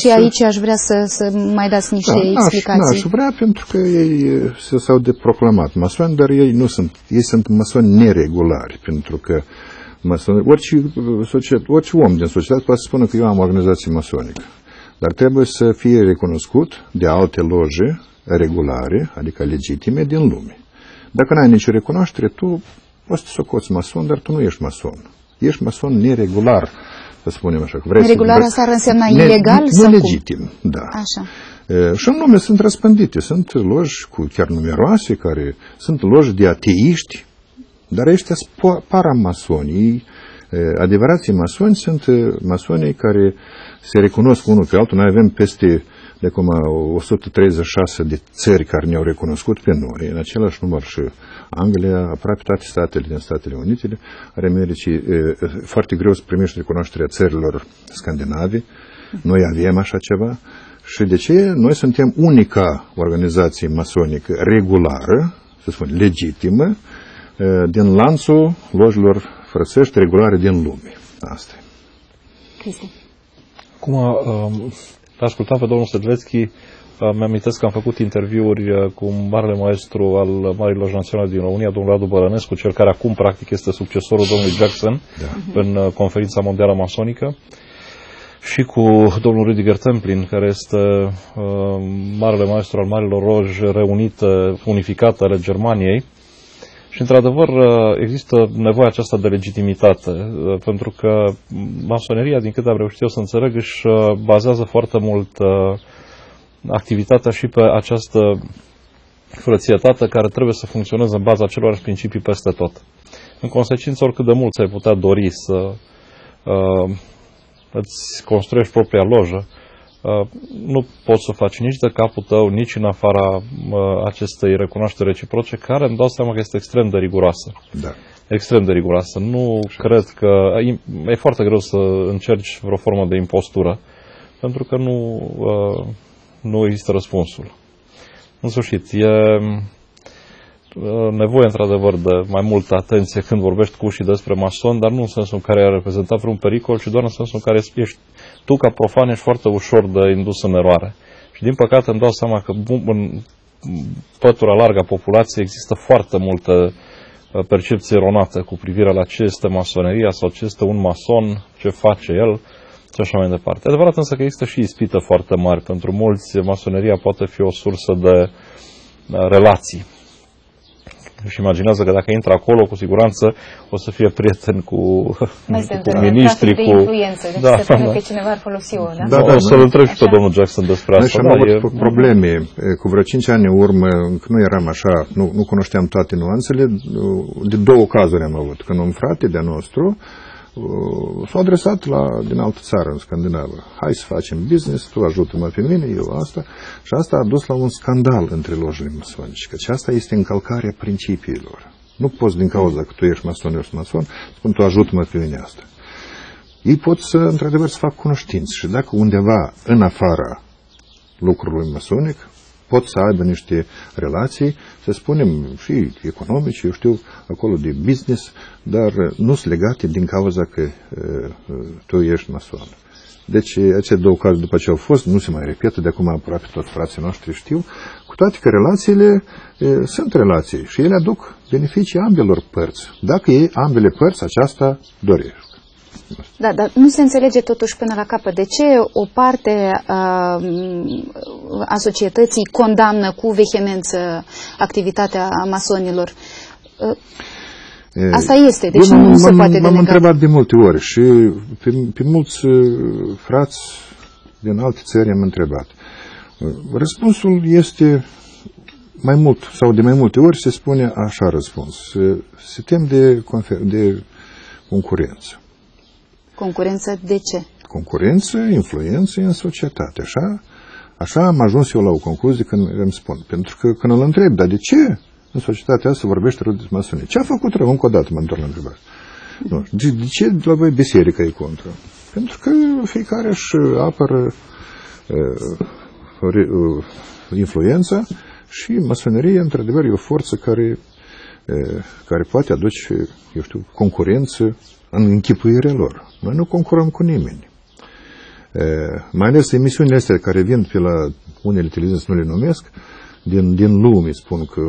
S1: și aici aș vrea să mai dați niște explicații.
S4: Aș vrea, pentru că ei s-au deproclamat masoni, dar ei sunt masoni neregulari, pentru că orice om din societate poate să spună că eu am o organizație masonică, dar trebuie să fie recunoscut de alte loje regulare, adică legitime din lume. Dacă n-ai nicio recunoaștere, tu poți să socoți mason, dar tu nu ești mason. Ești mason neregular, să spunem așa.
S1: Neregular asta ar însemna ilegal?
S4: Nelegitim, da.
S1: Așa.
S4: Și în lume sunt răspândite. Sunt loji chiar numeroase, care sunt loji de ateiști, dar ăștia sunt paramasonii. Adevărații masoni sunt masonii care se recunosc unul pe altul. Noi avem peste de acum 136 de țări care ne-au recunoscut pe noi, în același număr și Anglia, aproape toate statele din Statele Unite ale Americii. Foarte greu să primești recunoașterea țărilor scandinave. Noi avem așa ceva. Și de ce? Noi suntem unica organizație masonică regulară, să spun legitimă, din lanțul lojilor frățești regulare din lume. Asta e.
S1: Cristi.
S2: Acum, ascultam pe domnul Sădlețchi, Mi-amintesc că am făcut interviuri cu marele maestru al Marii Loji Naționale din România, domnul Radu Bărănescu, cel care acum practic este succesorul domnului Jackson în conferința mondială masonică, și cu domnul Rüdiger Templin, care este marele maestru al Marilor Loji reunite, unificate ale Germaniei. Și, într-adevăr, există nevoia aceasta de legitimitate, pentru că masoneria, din câte am reușit eu să înțeleg, își bazează foarte mult activitatea și pe această frățietate care trebuie să funcționeze în baza acelorași principii peste tot. În consecință, oricât de mult ți-ai putea dori să îți construiești propria lojă, nu poți să o faci nici de capul tău, nici în afara acestei recunoașteri reciproce, care îmi dau seama că este extrem de riguroasă.
S4: Da.
S2: Extrem de riguroasă. Nu cred că... E foarte greu să încerci vreo formă de impostură, pentru că nu există răspunsul. În sfârșit, e nevoie într-adevăr de mai multă atenție când vorbești cu ușii despre mason, dar nu în sensul în care ar reprezenta vreun pericol, ci doar în sensul în care ești, tu ca profan ești foarte ușor de indus în eroare. Și din păcate îmi dau seama că în pătura largă a populației există foarte multă percepție eronată cu privire la ce este masoneria sau ce este un mason, ce face el și așa mai departe. E adevărat însă că există și ispite foarte mari. Pentru mulți, masoneria poate fi o sursă de relații. Și imaginează că dacă intră acolo, cu siguranță o să fie prieten cu miniștri, cu
S1: influență. Deci se spune că cineva ar folosi o, da?
S2: O să-l întreb și pe domnul Jackson despre asta.
S4: Și am avut probleme. Cu vreo 5 ani în urmă, încă nu eram așa, nu cunoșteam toate nuanțele. De două cazuri am avut. Când un frate de-a nostru s-a adresat din altă țară, în Scandinavă. Hai să facem business, tu ajută-mă pe mine, eu asta. Și asta a dus la un scandal între lojile masonice. Căci asta este încălcarea principiilor. Nu poți din cauza că tu ești mason, eu sunt mason, spun tu ajută-mă pe mine asta. Ei pot să, într-adevăr, să fac cunoștință. Și dacă undeva în afara lucrului masonic pot să aibă niște relații, să spunem, și economice, eu știu, acolo de business, dar nu sunt legate din cauza că tu ești mason. Deci, aceste două cazuri după ce au fost, nu se mai repetă, de acum aproape toți frații noștri știu, cu toate că relațiile sunt relații și ele aduc beneficii ambelor părți, dacă ei, ambele părți, aceasta doresc.
S1: Da, dar nu se înțelege totuși până la capăt de ce o parte a societății condamnă cu vehemență activitatea masonilor. Asta este, deci nu se poate delega.
S4: M-am întrebat de multe ori și pe mulți frați din alte țări am întrebat. Răspunsul este mai mult, sau de mai multe ori se spune așa răspuns. Se tem de concurență.
S1: Concurență de ce?
S4: Concurență, influență în societate. Așa am ajuns eu la o concluzie când îmi spun. Pentru că când îl întreb, dar de ce în societatea asta vorbește rău de masonie? Ce a făcut rău? Încă o dată mă întorc la întrebare. De ce la voi biserica e contra? Pentru că fiecare își apără influența și masoneria, într-adevăr, e o forță care poate aduce, eu știu, concurență în închipuirea lor. Noi nu concurăm cu nimeni. Mai ales emisiunile astea care vin pe la unele televiziuni, nu le numesc, din lume spun că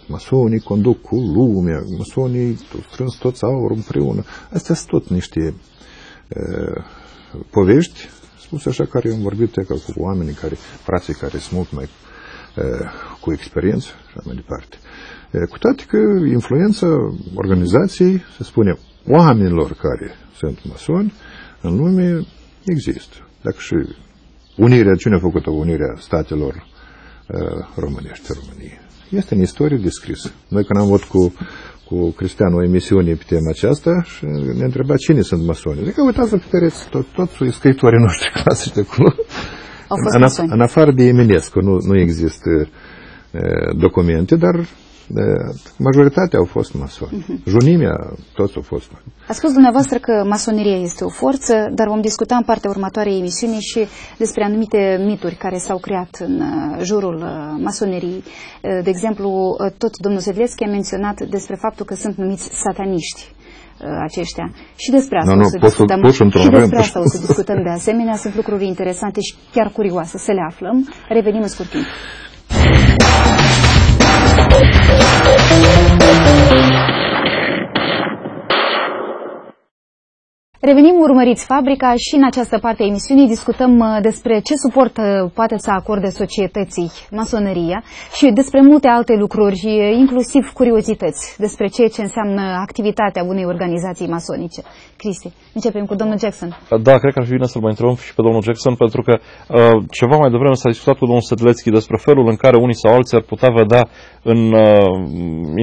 S4: masonii conduc cu lumea, masonii strâns toți aur împreună. Astea sunt tot niște povești, spus așa, care am vorbit cu oamenii, frații care sunt mult mai cu experiență și mai departe. Cu toate că influența organizației, se spune, oamenilor care sunt masoni, în lume există. Dacă și unirea, cine a făcut unirea statelor românești, României? Este în istorie descrisă. Noi când am avut cu Cristian o emisiune pe tema aceasta și ne întreba cine sunt masoni. Zic că uitați-vă pe pereți, toți scriitorii noștri clasici de acolo. În afară de Eminescu nu există documente, dar majoritatea au fost masoni. Junimea, toți au fost.
S1: A spus dumneavoastră că masoneria este o forță, dar vom discuta în partea următoare a emisiunii și despre anumite mituri care s-au creat în jurul masoneriei. De exemplu, tot domnul Sedleschi a menționat despre faptul că sunt numiți sataniști aceștia. Și despre asta o să discutăm. Și despre asta o să discutăm de asemenea. Sunt lucruri interesante și chiar curioase să le aflăm. Revenim în scurt timp. Revenim, urmăriți Fabrica și în această parte a emisiunii discutăm despre ce suport poate să acorde societății masoneria și despre multe alte lucruri, inclusiv curiozități despre ceea ce înseamnă activitatea unei organizații masonice. Cristi, începem cu domnul Jackson.
S2: Da, cred că ar fi bine să-l mai întrebăm și pe domnul Jackson, pentru că ceva mai devreme s-a discutat cu domnul Sedlețchi despre felul în care unii sau alții ar putea vedea în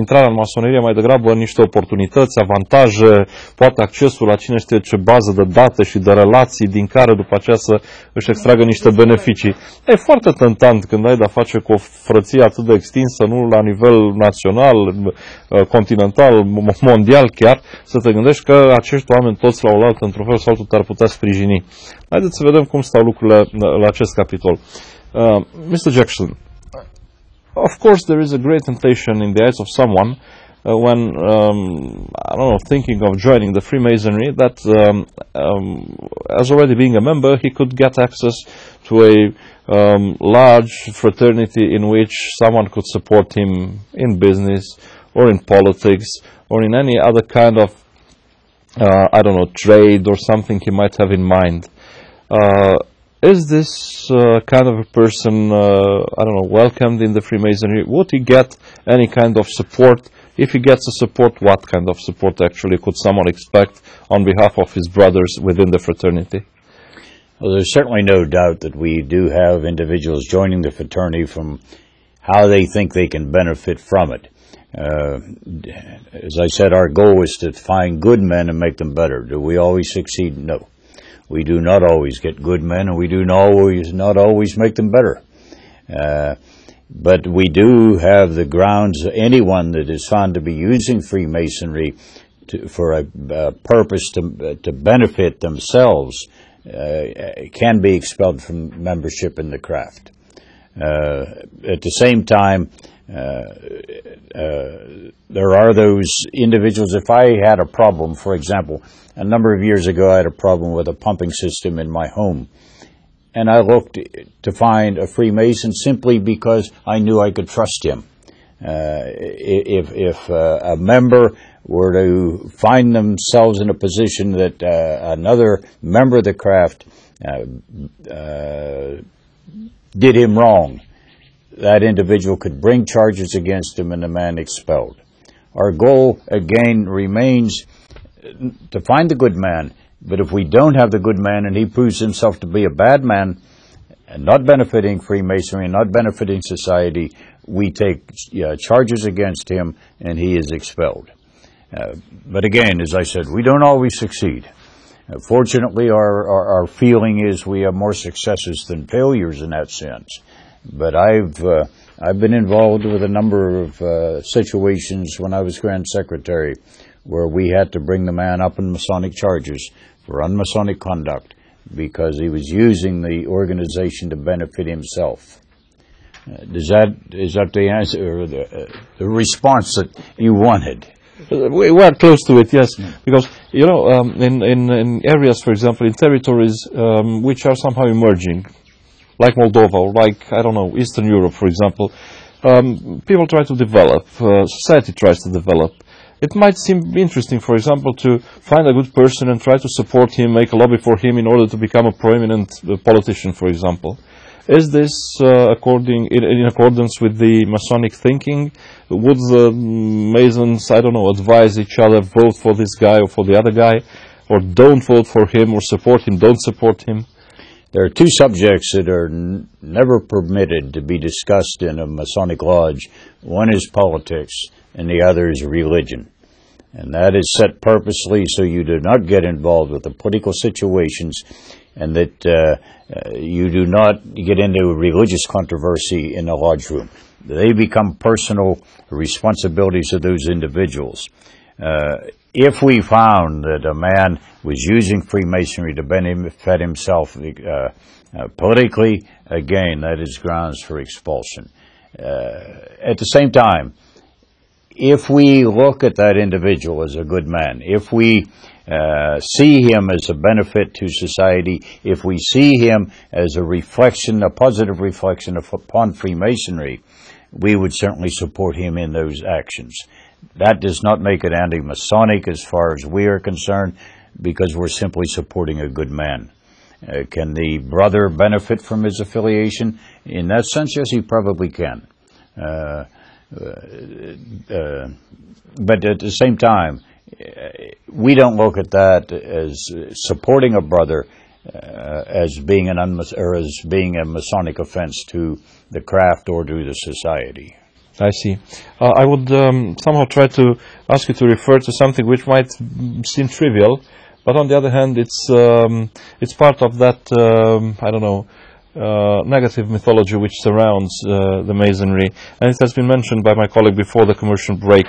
S2: intrarea în masonerie mai degrabă niște oportunități, avantaje, poate accesul la cine știe ce bază de date și de relații din care după aceea să își extragă niște beneficii. E foarte tentant când ai de-a face cu o frăție atât de extinsă, nu la nivel național, continental, mondial chiar, să te gândești că acești oameni toți la oaltă, într-un fel sau altul, te-ar putea sprijini. Haideți să vedem cum stau lucrurile la acest capitol. Mr. Jackson, of course there is a great temptation in the eyes of someone when, I don't know, thinking of joining the Freemasonry, that as already being a member, he could get access to a large fraternity in which someone could support him in business or in politics or in any other kind of, I don't know, trade or something he might have in mind. Is this kind of a person, I don't know, welcomed in the Freemasonry? Would he get any kind of support? If he gets a support, what kind of support actually could someone expect on behalf of his brothers within the fraternity?
S3: Well, there's certainly no doubt that we do have individuals joining the fraternity from how they think they can benefit from it. As I said, our goal is to find good men and make them better. Do we always succeed? No. We do not always get good men, and we do not always make them better. But we do have the grounds. Anyone that is found to be using Freemasonry for a purpose to benefit themselves can be expelled from membership in the craft. At the same time, there are those individuals. If I had a problem, for example, a number of years ago I had a problem with a pumping system in my home, and I looked to find a Freemason simply because I knew I could trust him. If a member were to find themselves in a position that another member of the craft did him wrong, that individual could bring charges against him and the man expelled. Our goal, again, remains to find the good man, but if we don't have the good man and he proves himself to be a bad man and not benefiting Freemasonry and not benefiting society, we take charges against him and he is expelled. But again, as I said, we don't always succeed. Fortunately, our feeling is we have more successes than failures in that sense. But I've been involved with a number of situations when I was Grand Secretary where we had to bring the man up in Masonic charges for unmasonic conduct because he was using the organization to benefit himself. Is that the answer or the response that you wanted?
S2: We are close to it, yes, because you know, in areas, for example, in territories which are somehow emerging, like Moldova, or like, I don't know, Eastern Europe, for example, people try to develop, society tries to develop. It might seem interesting, for example, to find a good person and try to support him, make a lobby for him in order to become a prominent politician, for example. Is this in accordance with the Masonic thinking? Would the Masons, I don't know, advise each other, vote for this guy or for the other guy, or don't vote for him, or support him, don't support him?
S3: There are two subjects that are never permitted to be discussed in a Masonic lodge. One is politics, and the other is religion. And that is set purposely so you do not get involved with the political situations and that you do not get into religious controversy in the lodge room. They become personal responsibilities of those individuals. If we found that a man was using Freemasonry to benefit himself politically, again, that is grounds for expulsion. At the same time, if we look at that individual as a good man, if we see him as a benefit to society, if we see him as a reflection, a positive reflection upon Freemasonry, we would certainly support him in those actions. That does not make it anti-Masonic as far as we are concerned, because we're simply supporting a good man. Can the brother benefit from his affiliation? In that sense, yes, he probably can. But at the same time, we don't look at that as supporting a brother as being as being a Masonic offense to the craft or to the society.
S2: I see. I would somehow try to ask you to refer to something which might seem trivial, but on the other hand, it's part of that I don't know, negative mythology which surrounds the Masonry, and it has been mentioned by my colleague before the commercial break.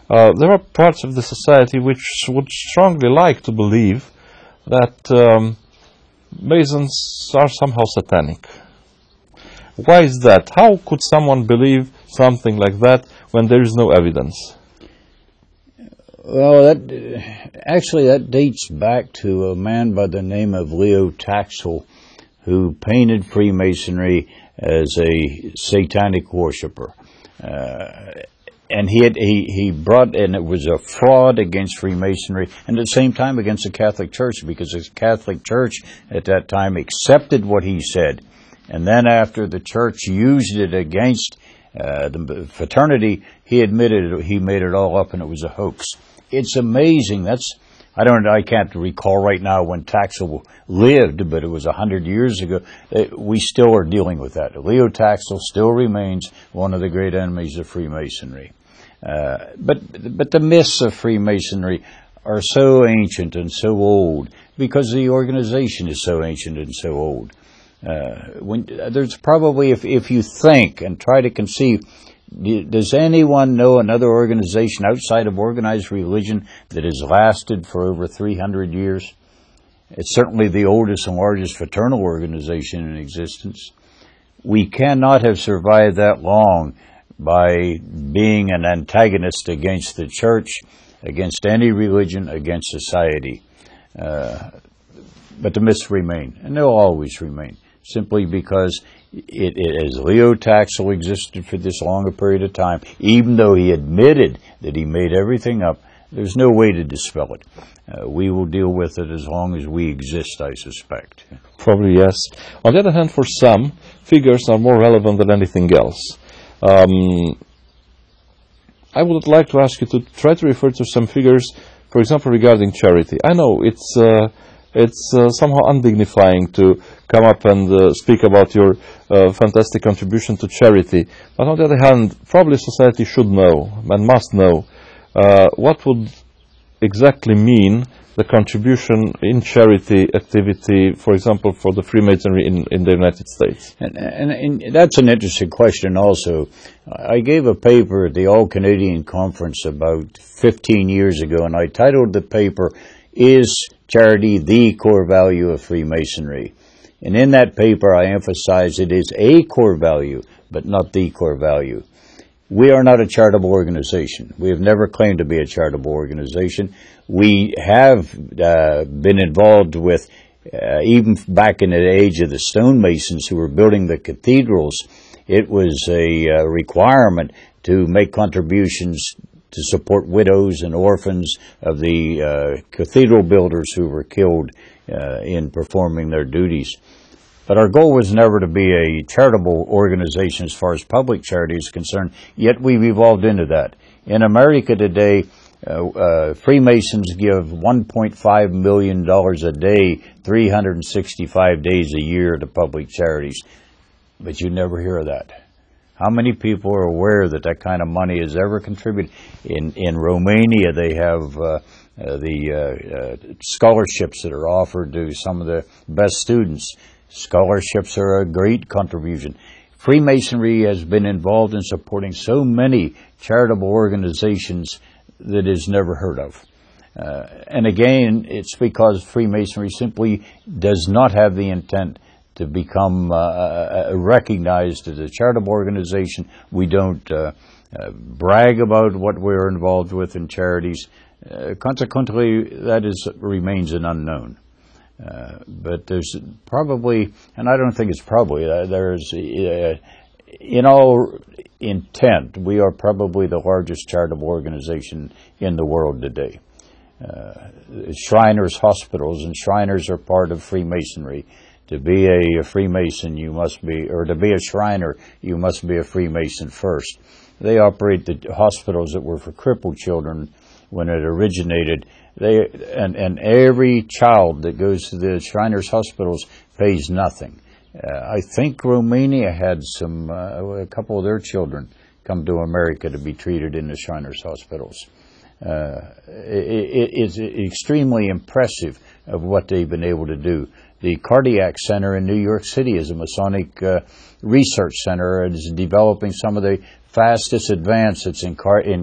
S2: There are parts of the society which would strongly like to believe that Masons are somehow satanic. Why is that? How could someone believe something like that when there is no evidence?
S3: Well, that dates back to a man by the name of Leo Taxel, who painted Freemasonry as a satanic worshiper. And he brought, and it was a fraud against Freemasonry, and at the same time against the Catholic Church, because the Catholic Church at that time accepted what he said. And then after the Church used it against the fraternity, he admitted it, he made it all up and it was a hoax. It's amazing. I can't recall right now when Taxel lived, but it was 100 years ago. We still are dealing with that. Leo Taxel still remains one of the great enemies of Freemasonry. But the myths of Freemasonry are so ancient and so old because the organization is so ancient and so old. There's probably, if you think and try to conceive, does anyone know another organization outside of organized religion that has lasted for over 300 years? It's certainly the oldest and largest fraternal organization in existence. We cannot have survived that long by being an antagonist against the church, against any religion, against society. But the myths remain, and they'll always remain, simply because as Leo Taxel existed for this longer period of time, even though he admitted that he made everything up, there's no way to dispel it. We will deal with it as long as we exist, I suspect.
S2: Probably yes. On the other hand, for some, figures are more relevant than anything else. I would like to ask you to try to refer to some figures, for example, regarding charity. I know it's somehow undignifying to come up and speak about your fantastic contribution to charity. But on the other hand, probably society should know and must know what would exactly mean the contribution in charity activity, for example, for the Freemasonry in the United States.
S3: And that's an interesting question also. I gave a paper at the All-Canadian Conference about 15 years ago, and I titled the paper, "Is Charity the Core Value of Freemasonry?" And in that paper I emphasize it is a core value, but not the core value. We are not a charitable organization. We have never claimed to be a charitable organization. We have been involved with, even back in the age of the stonemasons who were building the cathedrals, it was a requirement to make contributions to support widows and orphans of the cathedral builders who were killed in performing their duties. But our goal was never to be a charitable organization as far as public charity is concerned, yet we've evolved into that. In America today, Freemasons give $1.5 million a day, 365 days a year to public charities. But you never hear of that. How many people are aware that that kind of money is ever contributed? In Romania, they have the scholarships that are offered to some of the best students. Scholarships are a great contribution. Freemasonry has been involved in supporting so many charitable organizations that is never heard of. And again, it's because Freemasonry simply does not have the intent to become recognized as a charitable organization. We don't brag about what we're involved with in charities. Consequently, that remains an unknown. But there's probably, and I don't think it's probably, there's, in all intent, we are probably the largest charitable organization in the world today. Shriners Hospitals and Shriners are part of Freemasonry. To be a Freemason, you must be, or to be a Shriner, you must be a Freemason first. They operate the hospitals that were for crippled children when it originated. And every child that goes to the Shriners Hospitals pays nothing. I think Romania had a couple of their children come to America to be treated in the Shriners Hospitals. It's extremely impressive of what they've been able to do. The Cardiac Center in New York City is a Masonic research center and is developing some of the fastest advances in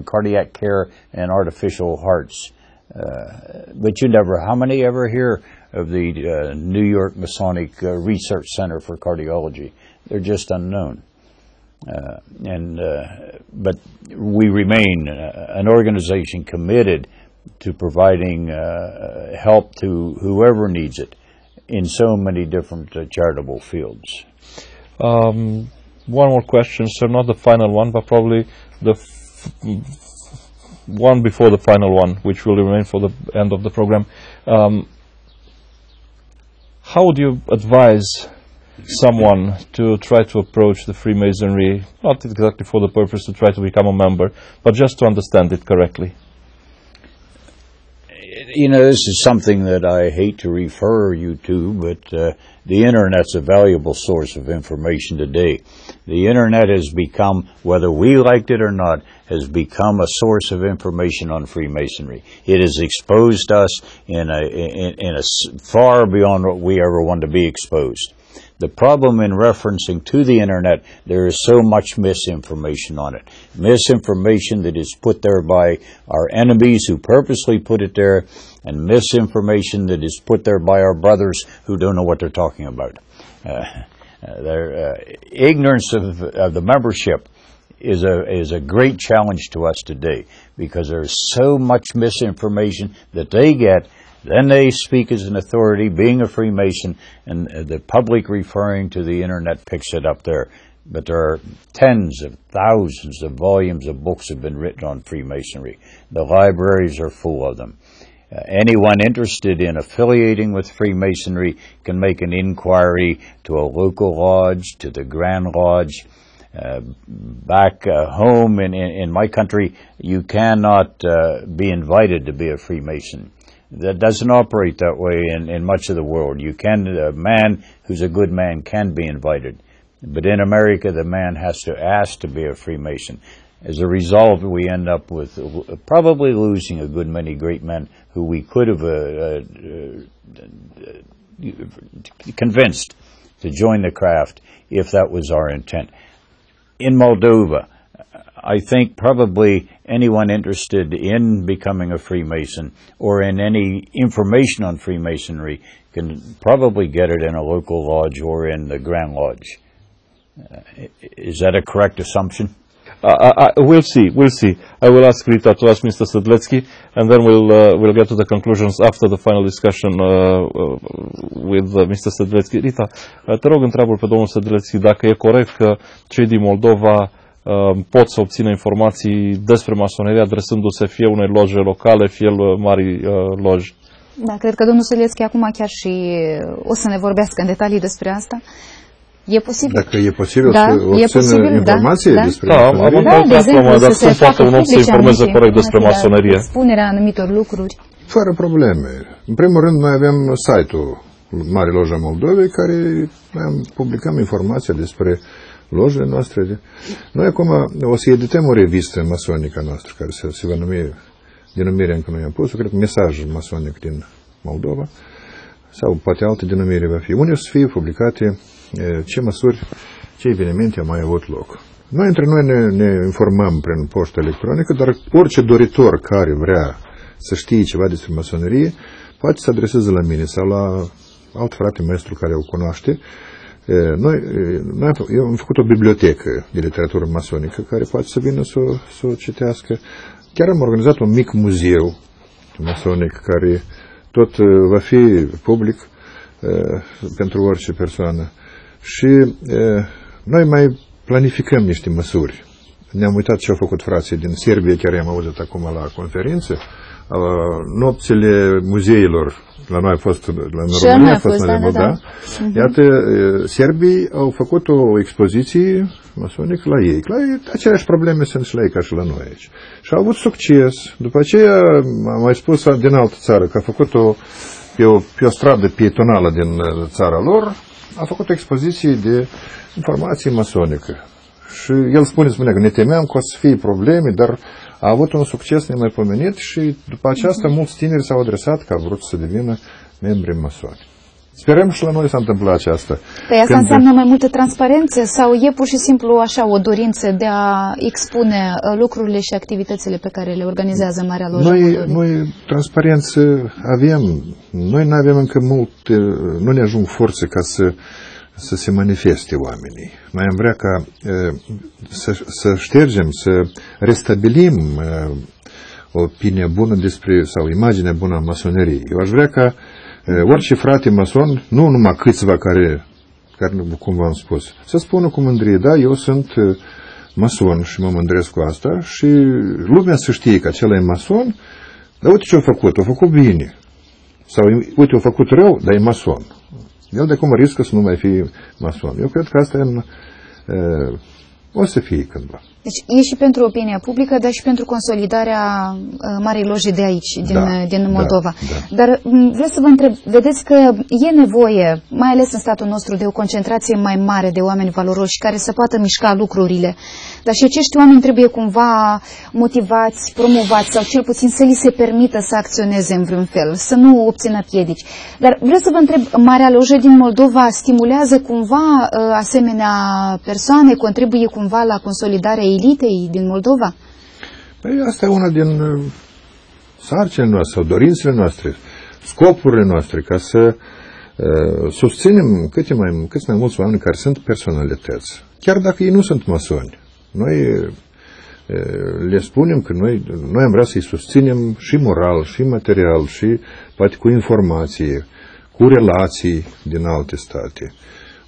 S3: cardiac care and artificial hearts. But how many ever hear of the New York Masonic Research Center for Cardiology? They're just unknown. But we remain an organization committed to providing help to whoever needs it in so many different charitable fields.
S2: One more question, sir, not the final one, but probably the one before the final one, which will remain for the end of the program. How would you advise someone to try to approach the Freemasonry, not exactly for the purpose to try to become a member, but just to understand it correctly?
S3: This is something that I hate to refer you to, but the Internet's a valuable source of information today. The Internet has become, whether we liked it or not, has become a source of information on Freemasonry. It has exposed us in a far beyond what we ever want to be exposed. The problem in referencing to the Internet, there is so much misinformation on it. Misinformation that is put there by our enemies who purposely put it there, and misinformation that is put there by our brothers who don't know what they're talking about. Ignorance of the membership is a great challenge to us today, because there's so much misinformation that they get. Then they speak as an authority, being a Freemason, and the public referring to the Internet picks it up there. But there are tens of thousands of volumes of books have been written on Freemasonry. The libraries are full of them. Anyone interested in affiliating with Freemasonry can make an inquiry to a local lodge, to the Grand Lodge. Back home in my country, you cannot be invited to be a Freemason. That doesn't operate that way in much of the world. A man who's a good man can be invited. But in America, the man has to ask to be a Freemason. As a result, we end up with probably losing a good many great men who we could have convinced to join the craft if that was our intent. In Moldova, I think probably anyone interested in becoming a Freemason or in any information on Freemasonry can probably get it in a local lodge or in the Grand Lodge. Is that a correct assumption?
S2: We'll see. I will ask Rita to ask Mr. Sedlecki, and then we'll get to the conclusions after the final discussion with Mr. Sedlecki. Rita, te rog, întreabă pe domnul Sedlecki dacă e corect că cei din Moldova pot să obțină informații despre masonerie adresându-se fie unei loje locale, fie marii loji.
S1: Da, cred că domnul Sedlecki acum chiar și o să ne vorbească în detalii despre asta. E posibil.
S4: Dacă e posibil să obțină informații despre masonerie?
S1: De exemplu, să se facă publice
S2: corect despre masonerie.
S1: Expunerea anumitor lucruri.
S4: Fără probleme. În primul rând, noi avem site-ul Mare Loja Moldovei, care publicăm informația despre lojele noastre. Noi acum o să edităm o revistă masonică noastră, care se va numi, denumirea încă nu i-am pus, cred că Mesaj masonic din Moldova, sau poate altă denumire va fi, unde o să fie publicate ce măsuri, ce evenimente au mai avut loc. Noi între noi ne informăm prin poștă electronică, dar orice doritor care vrea să știe ceva despre masonerie, poate să adreseze la mine sau la alt frate maestru care o cunoaște. Eu am făcut o bibliotecă de literatură masonică care poate să vină să o citească. Chiar am organizat un mic muzeu masonic care tot va fi public pentru orice persoană. Și noi mai planificăm niște măsuri. Ne-am uitat ce au făcut frații din Serbia, chiar i-am auzit acum la conferință, nopțile muzeilor. La noi a fost, la România a fost, da. Iată, serbii au făcut o expoziție masonică la ei. Aceleași probleme sunt și la ei ca și la noi aici. Și au avut succes. După aceea am mai spus din altă țară că a făcut-o pe o stradă pietonală din țara lor, a făcut o expoziție de informație masonică. Și el spunea că ne temeam că o să fie probleme, dar a avut un succes nemaipomenit și după aceasta mulți tineri s-au adresat că au vrut să devină membri masoni. Sperăm și la noi s-a întâmplat aceasta.
S1: Păi asta înseamnă mai multă transparență sau e pur și simplu așa o dorință de a expune lucrurile și activitățile pe care le organizează Marea Lojă Moldovei?
S4: Noi transparență avem. Noi nu avem încă mult, nu ne ajung forțe ca să se manifeste oamenii. Noi am vrea ca să ștergem, să restabilim opinia bună despre, sau imaginea bună a masoneriei. Eu aș vrea ca orice frate mason, nu numai câțiva care cum v-am spus, să spună cu mândrie, da, eu sunt mason și mă mândresc cu asta și lumea să știe că acela e mason, dar uite ce a făcut, a făcut bine. Sau uite, a făcut rău, dar e mason. El de acum riscă să nu mai fie mason. Eu cred că asta o să fie cândva.
S1: Deci e și pentru opinia publică, dar și pentru consolidarea Marei Loje de aici, din Moldova. Da. Dar vreau să vă întreb, vedeți că e nevoie, mai ales în statul nostru, de o concentrație mai mare de oameni valoroși care să poată mișca lucrurile. Dar și acești oameni trebuie cumva motivați, promovați sau cel puțin să li se permită să acționeze în vreun fel, să nu obțină piedici. Dar vreau să vă întreb, Marea Lojă din Moldova stimulează cumva asemenea persoane, contribuie cumva la consolidarea elitei din Moldova?
S4: Păi asta e una din sarcinile noastre sau dorințele noastre, scopurile noastre, ca să susținem câți mai mulți oameni care sunt personalități. Chiar dacă ei nu sunt masoni. Noi le spunem că noi am vrea să-i susținem și moral, și material, și poate cu informație, cu relații din alte state.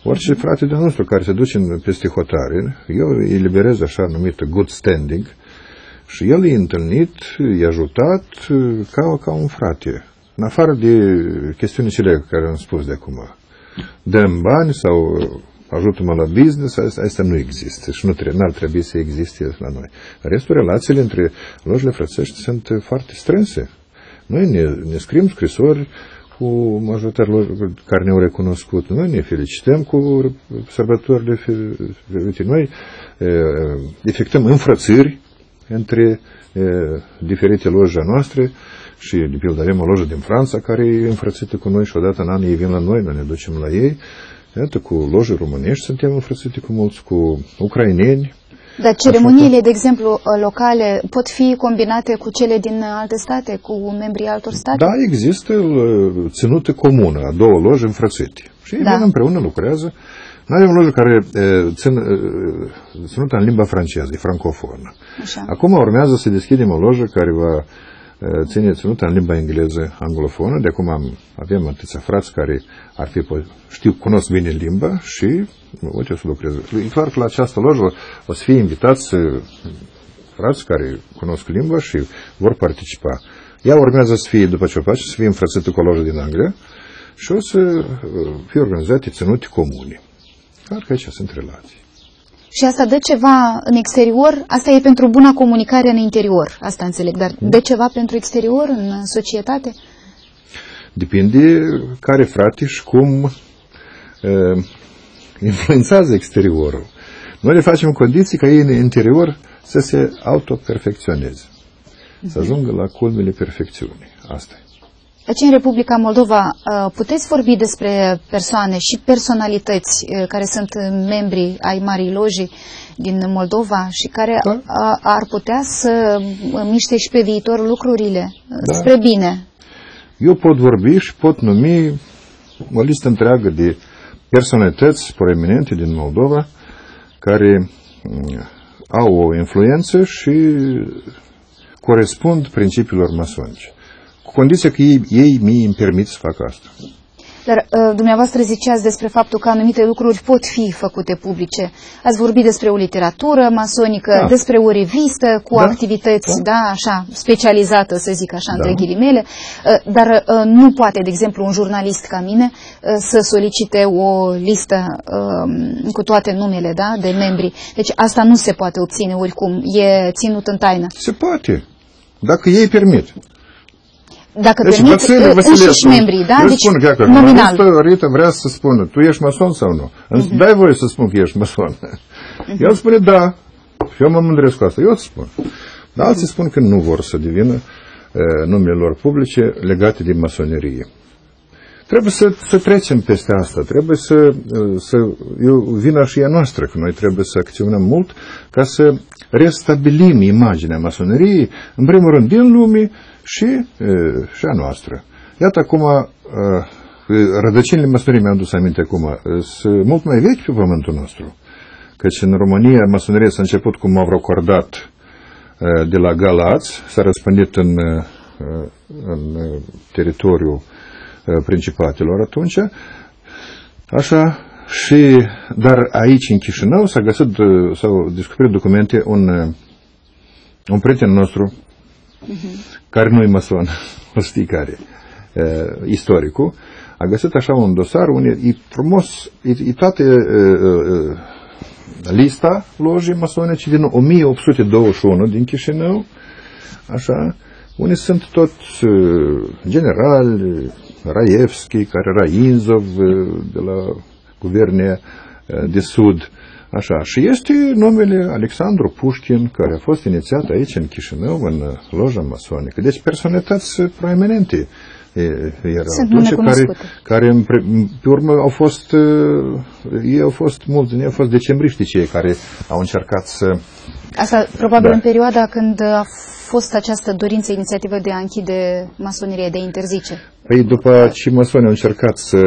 S4: Orice frate de nostru care se duce peste hotare, eu îi eliberez așa numită good standing și el e întâlnit, e ajutat ca un frate. În afară de chestiunile cele care am spus de acum. Dăm bani sau ajută-mă la business, asta nu există și n-ar trebui să existe la noi. Restul relațiile între lojile frățești sunt foarte strânse. Noi ne scriem scrisori cu majoritatea care ne-au recunoscut. Noi ne felicităm cu sărbătorile. Noi efectuăm înfrățiri între diferite loje noastre și, de pildă, avem o lojă din Franța care e înfrățită cu noi și odată în an ei vin la noi ne ducem la ei. Iată, cu loje românești suntem înfrățite cu mulți, cu ucraineni.
S1: Dar ceremoniile, de exemplu, locale pot fi combinate cu cele din alte state, cu membrii altor state?
S4: Da, există ținută comună a două loje înfrățite. Și ei vin împreună, lucrează. Noi avem o lojă care ținută în limba franceză, e francofonă.
S1: Așa.
S4: Acum urmează să deschidem o lojă care va ținută în limba engleză anglofonă. De acum avem atâția frați care cunosc bine limba și uite, o să lucreze. E clar că la această lojă o să fie invitați frați care cunosc limba și vor participa. Ea urmează să fie, după ce o face, să fie înfrățită cu o lojă din Anglia și o să fie organizate ținute comune. Clar că aici sunt relații.
S1: Și asta dă ceva în exterior? Asta e pentru buna comunicare în interior, asta înțeleg, dar dă ceva pentru exterior, în societate?
S4: Depinde care frate și cum influențează exteriorul. Noi le facem condiții ca ei în interior să se autoperfecționeze, să ajungă la culmile perfecțiunii. Asta e.
S1: Aici, în Republica Moldova, puteți vorbi despre persoane și personalități care sunt membri ai Marii Loji din Moldova și care ar putea să miște și pe viitor lucrurile spre bine?
S4: Eu pot vorbi și pot numi o listă întreagă de personalități proeminente din Moldova care au o influență și corespund principiilor masonice. Cu condiția că ei îmi permit să fac asta.
S1: Dar dumneavoastră ziceați despre faptul că anumite lucruri pot fi făcute publice. Ați vorbit despre o literatură masonică, despre o revistă cu activități, așa, specializată, să zic așa, între ghilimele, dar nu poate, de exemplu, un jurnalist ca mine să solicite o listă cu toate numele, de membri. Deci asta nu se poate obține oricum, e ținut în taină.
S4: Se poate, dacă ei permit.
S1: Dacă permit înșiși membrii, da?
S4: Eu
S1: deci,
S4: spun că
S1: nominal.
S4: Rita vrea să spună, tu ești mason sau nu? Dai voie să spun că ești mason. El spune da. Și eu mă mândresc cu asta. Eu îți spun. Dar alții spun că nu vor să devină numele lor publice legate de masonerie. Trebuie să trecem peste asta. Trebuie să vină și ea noastră, că noi trebuie să acționăm mult ca să restabilim imaginea masoneriei, în primul rând din lume, și a noastră. Iată acum, rădăcinile masoneriei, mi-am dus aminte acum, sunt mult mai vechi pe pământul nostru. Căci în România masoneria s-a început cu Mavrocordat de la Galați, s-a răspândit în teritoriul principatelor atunci, așa, dar aici în Chișinău s-au descoperit documente un prieten nostru, care nu e mason, o știi care, istoricul, a găsit așa un dosar unde e frumos, e toată lista lojii masonice din 1821 din Chișinău, așa, unde sunt toți generali, Raevski, care era Inzov de la Guvernia de Sud, așa, și este numele Alexandru Pușkin, care a fost inițiat aici în Chișinău, în loja masonică. Deci personalități proeminente erau care pe urmă au fost, mulți din ei au fost decembriști cei care au încercat să...
S1: Asta probabil în perioada când a fost această dorință, inițiativă de a închide masoneria, de a interzice.
S4: Păi după ce masonii au încercat să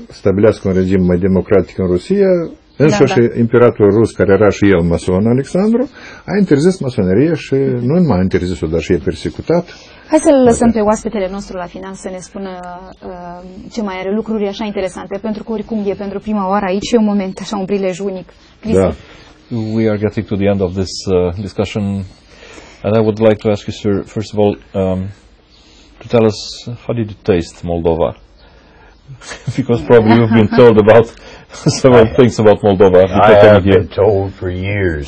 S4: stabilească un regim mai democratic în Rusia, însuși imperatorul rus, care era și el mason, Alexandru, a interzis masoneria și nu numai a interzis-o, dar și e persecutat.
S1: Hai să-l lăsăm pe oaspetele nostru la final să ne spună ce mai are, lucruri așa interesante, pentru că oricum e pentru prima oară aici, e un moment, așa, un prilej unic.
S2: Da. We are getting to the end of this discussion, and I would like to ask you, sir, first of all, to tell us, how did you taste Moldova? Because probably you've been told about several things about Moldova.
S3: I have been told for years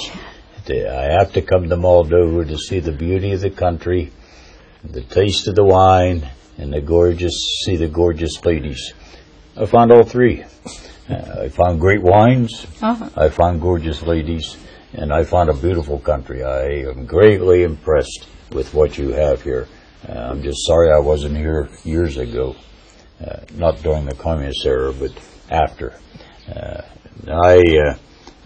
S3: that I have to come to Moldova to see the beauty of the country, the taste of the wine, and see the gorgeous ladies. I found all three. I found great wines, I found gorgeous ladies, and I found a beautiful country. I am greatly impressed with what you have here. I'm just sorry I wasn't here years ago. Not during the communist era, but after.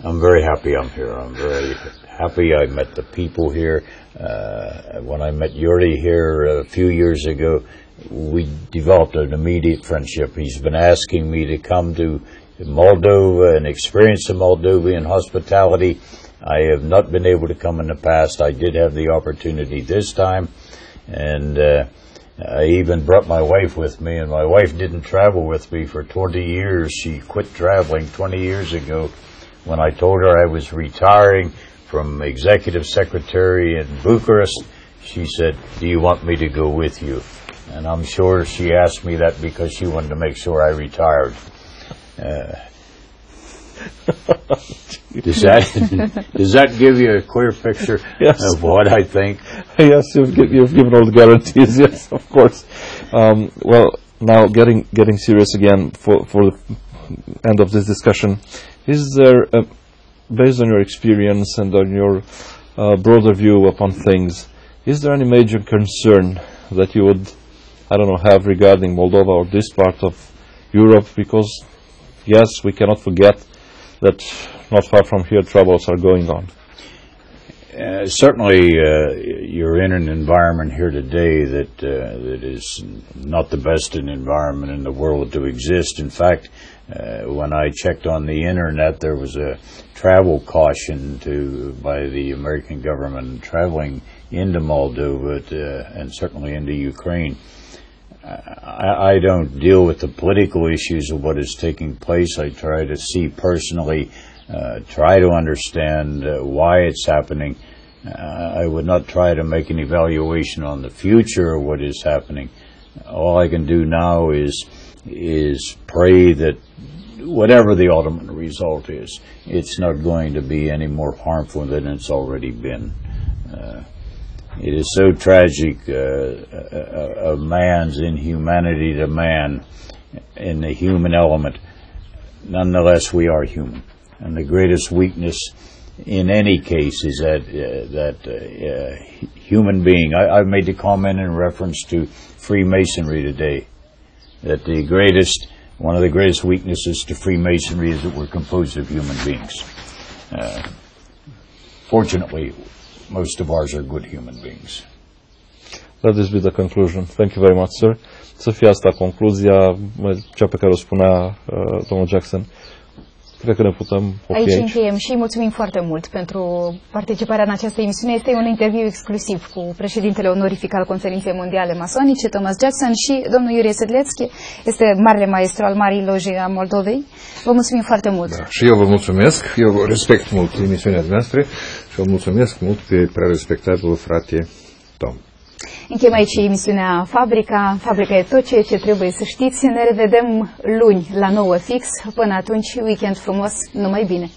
S3: I'm very happy I'm here. I'm very happy I met the people here. When I met Yuri here a few years ago, we developed an immediate friendship. He's been asking me to come to Moldova and experience the Moldovan hospitality. I have not been able to come in the past. I did have the opportunity this time, and I even brought my wife with me, and my wife didn't travel with me for 20 years. She quit traveling 20 years ago when I told her I was retiring from executive secretary in Bucharest. She said, "Do you want me to go with you?" And I'm sure she asked me that because she wanted to make sure I retired. Does that give you a clear picture of what I think?
S2: Yes, you've given all the guarantees. Yes, of course. Well, now getting serious again for the end of this discussion, is there, based on your experience and on your broader view upon things, is there any major concern that you would, I don't know, have regarding Moldova or this part of Europe? Because yes, we cannot forget that not far from here troubles are going on.
S3: Certainly, you're in an environment here today that is not the best environment in the world to exist. In fact, When I checked on the internet, there was a travel caution by the American government traveling into Moldova and certainly into Ukraine. I don't deal with the political issues of what is taking place. I try to see personally, try to understand why it's happening. I would not try to make an evaluation on the future of what is happening. All I can do now is pray that whatever the ultimate result is, it's not going to be any more harmful than it's already been. It is so tragic, of man's inhumanity to man in the human element. Nonetheless, we are human. And the greatest weakness in any case is that human being. I've made the comment in reference to Freemasonry today, that one of the greatest weaknesses to Freemasonry is that we're composed of human beings. Fortunately, most of ours are good human beings.
S2: Let this be the conclusion. Thank you very much, sir. Să fie asta concluzia, cea pe care o spunea domnul Jackson. Cred că ne putem opri aici.
S1: Încheiem și mulțumim foarte mult pentru participarea în această emisiune. Este un interviu exclusiv cu președintele onorific al Conferinței Mondiale Masonice, Thomas Jackson, și domnul Iurie Sedlețchi, este marele maestru al Marii Loji a Moldovei. Vă mulțumim foarte mult. Da,
S4: și eu vă mulțumesc, eu respect mult emisiunea noastră și vă mulțumesc mult pe prea respectabilul frate Tom.
S1: Încheiem aici emisiunea Fabrica. Fabrica e tot ceea ce trebuie să știți. Ne revedem luni la 9 fix. Până atunci, weekend frumos, numai bine!